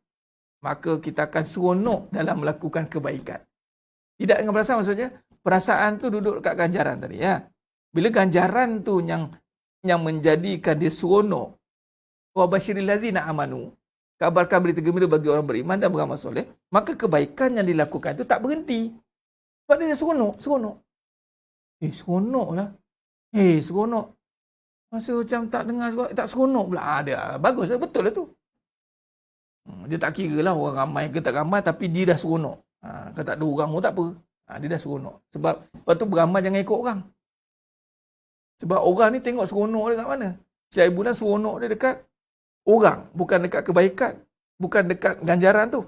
maka kita akan seronok dalam melakukan kebaikan. Tidak dengan perasaan maksudnya, perasaan tu duduk dekat ganjaran tadi. Bila ganjaran tu yang menjadikan dia seronok, wa basyiril ladzina amanu, kabarkan berita gembira bagi orang beriman dan beramal soleh, maka kebaikan yang dilakukan itu tak berhenti. Sebab dia seronok. Seronok lah. Seronok. Masa macam tak dengar, tak seronok pula. Dia bagus lah, betul lah tu. Dia tak kira lah orang ramai ke tak ramai, tapi dia dah seronok. Kalau tak ada orang pun tak apa. Dia dah seronok. Sebab tu beramal jangan ikut orang. Sebab orang ni tengok seronok dia kat mana. Setiap bulan seronok dia dekat orang. Bukan dekat kebaikan. Bukan dekat ganjaran tu.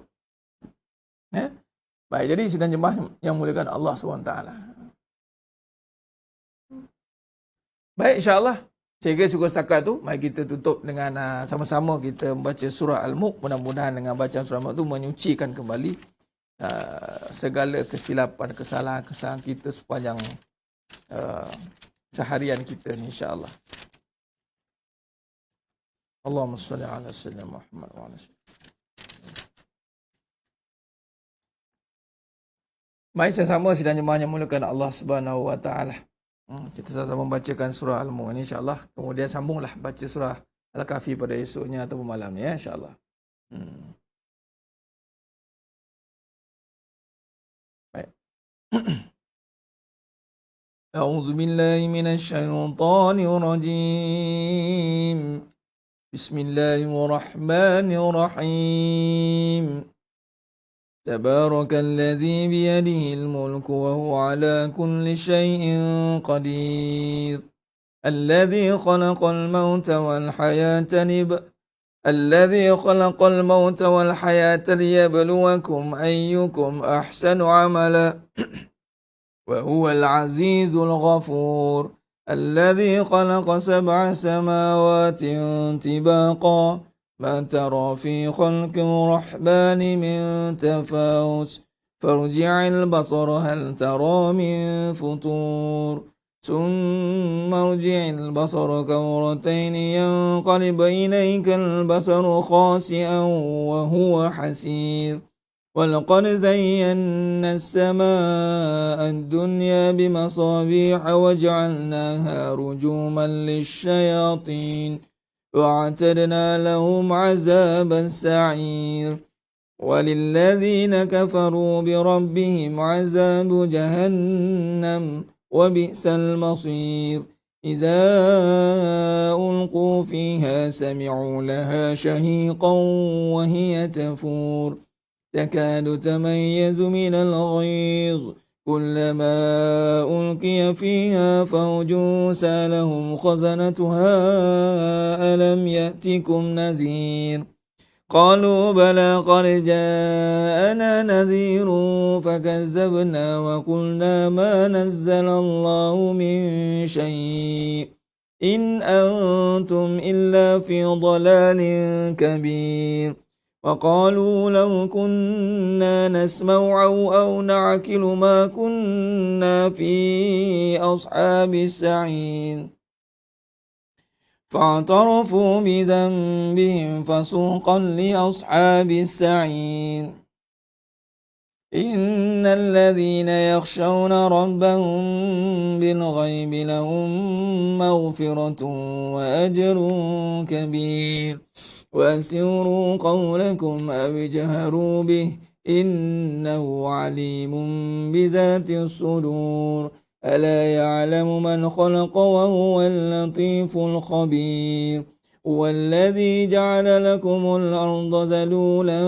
Baik, jadi sidang jemaah yang muliakan Allah SWT. Baik, insyaAllah. Saya kira cukup setakat tu. Mari kita tutup dengan sama-sama kita membaca surah Al-Mulk. Mudah-mudahan dengan bacaan surah Al-Mulk tu menyucikan kembali segala kesilapan, kesalahan-kesalahan kita sepanjang seharian kita ni, insyaAllah. Allahumma salli ala sayyidina Muhammad wa ala Mari sama-sama sidang jemaah yang mulakan Allah Subhanahu Wa Taala. Kita sama-sama membacakan surah Al-Mulk ni, insyaAllah. Kemudian sambunglah baca surah Al-Kahfi pada esoknya atau malam ni, insyaAllah. Baik. A'udzu billahi minasy syaithanir rajim. بسم الله الرحمن الرحيم تبارك الذي بيده الملك وهو على كل شيء قدير الذي خلق الموت والحياة ليبلوكم أيكم أحسن عملا وهو العزيز الغفور الذي خلق 7 سماوات طباقا ما ترى في خلق الرحمن من تفاوت فارجع البصر هل ترى من فطور ثم ارجع البصر كرتين ينقلب إليك البصر خاسئا وهو حسير ولقد زينا السماء الدنيا بمصابيح وجعلناها رجوما للشياطين وأعتدنا لهم عذاب السعير وللذين كفروا بربهم عذاب جهنم وبئس المصير إذا ألقوا فيها سمعوا لها شهيقا وهي تفور تكاد تميز من الغيظ كلما ألقي فيها فوج سألهم خزنتها ألم يأتكم نذير قالوا بلى قد جاءنا نذير فكذبنا وقلنا ما نزل الله من شيء إن أنتم إلا في ضلال كبير وقالوا لو كنا نسمع أو نعقل ما كنا في أصحاب السعير فاعترفوا بذنبهم فسوقا لأصحاب السعير إن الذين يخشون ربهم بالغيب لهم مغفرة وأجر كبير وأسروا قولكم أو اجهروا به إنه عليم بذات الصدور ألا يعلم من خلق وهو اللطيف الخبير هو الذي جعل لكم الأرض ذلولا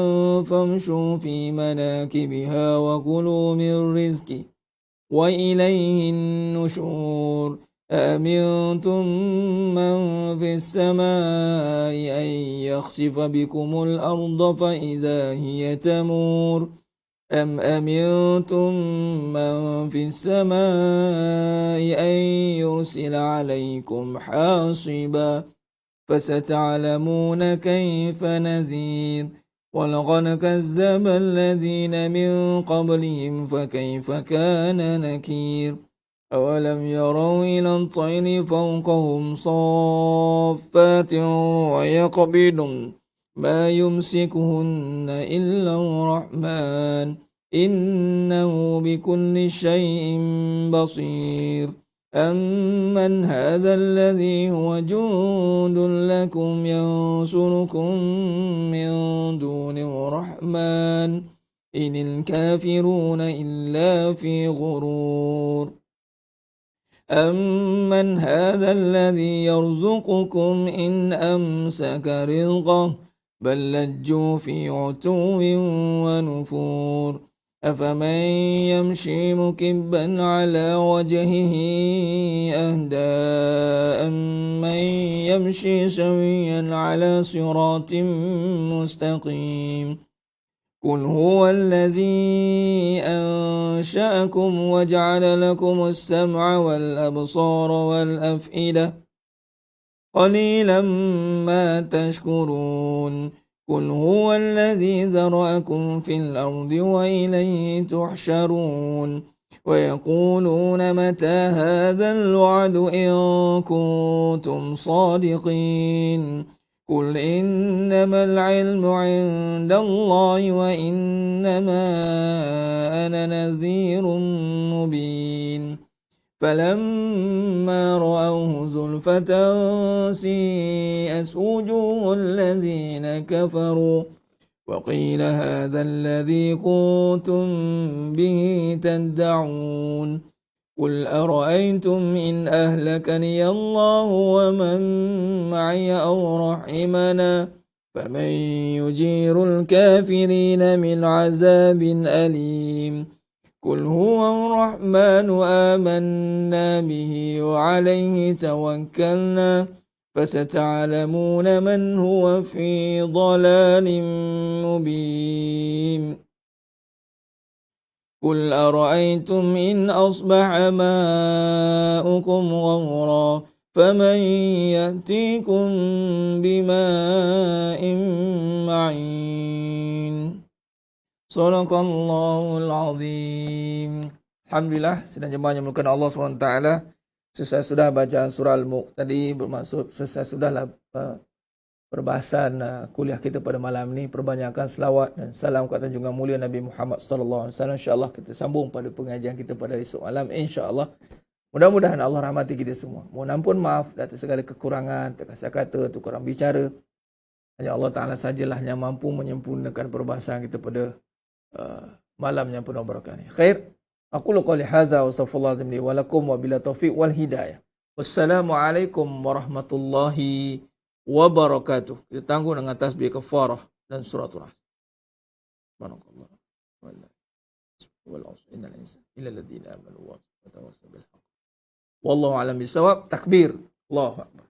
فامشوا في مناكبها وكلوا من رزقه وإليه النشور أأمنتم من في السماء أن يخسف بكم الأرض فإذا هي تمور أم أمنتم من في السماء أن يرسل عليكم حاصبا فستعلمون كيف نذير ولقد كذب الذين من قبلهم فكيف كان نكير أولم يروا إلى الطير فوقهم صافات ويقبضن ما يمسكهن إلا الرحمن إنه بكل شيء بصير أمن هذا الذي هو جند لكم ينصركم من دون الرحمن إن الكافرون إلا في غرور أمن هذا الذي يرزقكم إن أمسك رزقه بل لجوا في عتو ونفور أفمن يمشي مكبا على وجهه أهدى أمن يمشي سويا على صراط مستقيم قل هو الذي أنشأكم وجعل لكم السمع والأبصار والأفئدة قليلا ما تشكرون قل هو الذي ذرأكم في الأرض وإليه تحشرون ويقولون متى هذا الوعد إن كنتم صادقين قل إنما العلم عند الله وإنما أنا نذير مبين فلما رأوه زلفة سيئت وجوه الذين كفروا وقيل هذا الذي كنتم به تدعون قل أرأيتم إن أهلكني الله ومن معي أو رحمنا فمن يجير الكافرين من عذاب أليم قل هو الرحمن آمنا به وعليه توكلنا فستعلمون من هو في ضلال مبين قل أرأيتم إن أصبح ماؤكم غورا فمن يأتيكم بماء معين صدق الله العظيم. Alhamdulillah, sedang jemaah yang dimuliakan Allah SWT. Selesai sudah bacaan surah Al-Mulk tadi, bermaksud selesai sudahlah perbahasan kuliah kita pada malam ini. Perbanyakkan selawat dan salam ke atas junjungan mulia Nabi Muhammad sallallahu alaihi wasallam. Insya-Allah kita sambung pada pengajian kita pada esok malam, insya-Allah. Mudah-mudahan Allah rahmati kita semua. Mohon ampun maaf atas segala kekurangan, terkasar kata, tukuran bicara. Hanya Allah Taala sajalah yang mampu menyempurnakan perbahasan kita pada malam yang penuh berkah ini. Khair. Aku qouli hadza wa astaghfirullah li wa lakum wa bila taufiq wal hidayah. Wassalamualaikum warahmatullahi wabarakatuh. Kita tangguh dengan tasbih kafarah dan suratul Rahman. Subhanallah. Wal asr innal insana illa alladhina amanu wa tawassaw bil haqq. Wallahu a'lam bissawab. Takbir. Allahu akbar.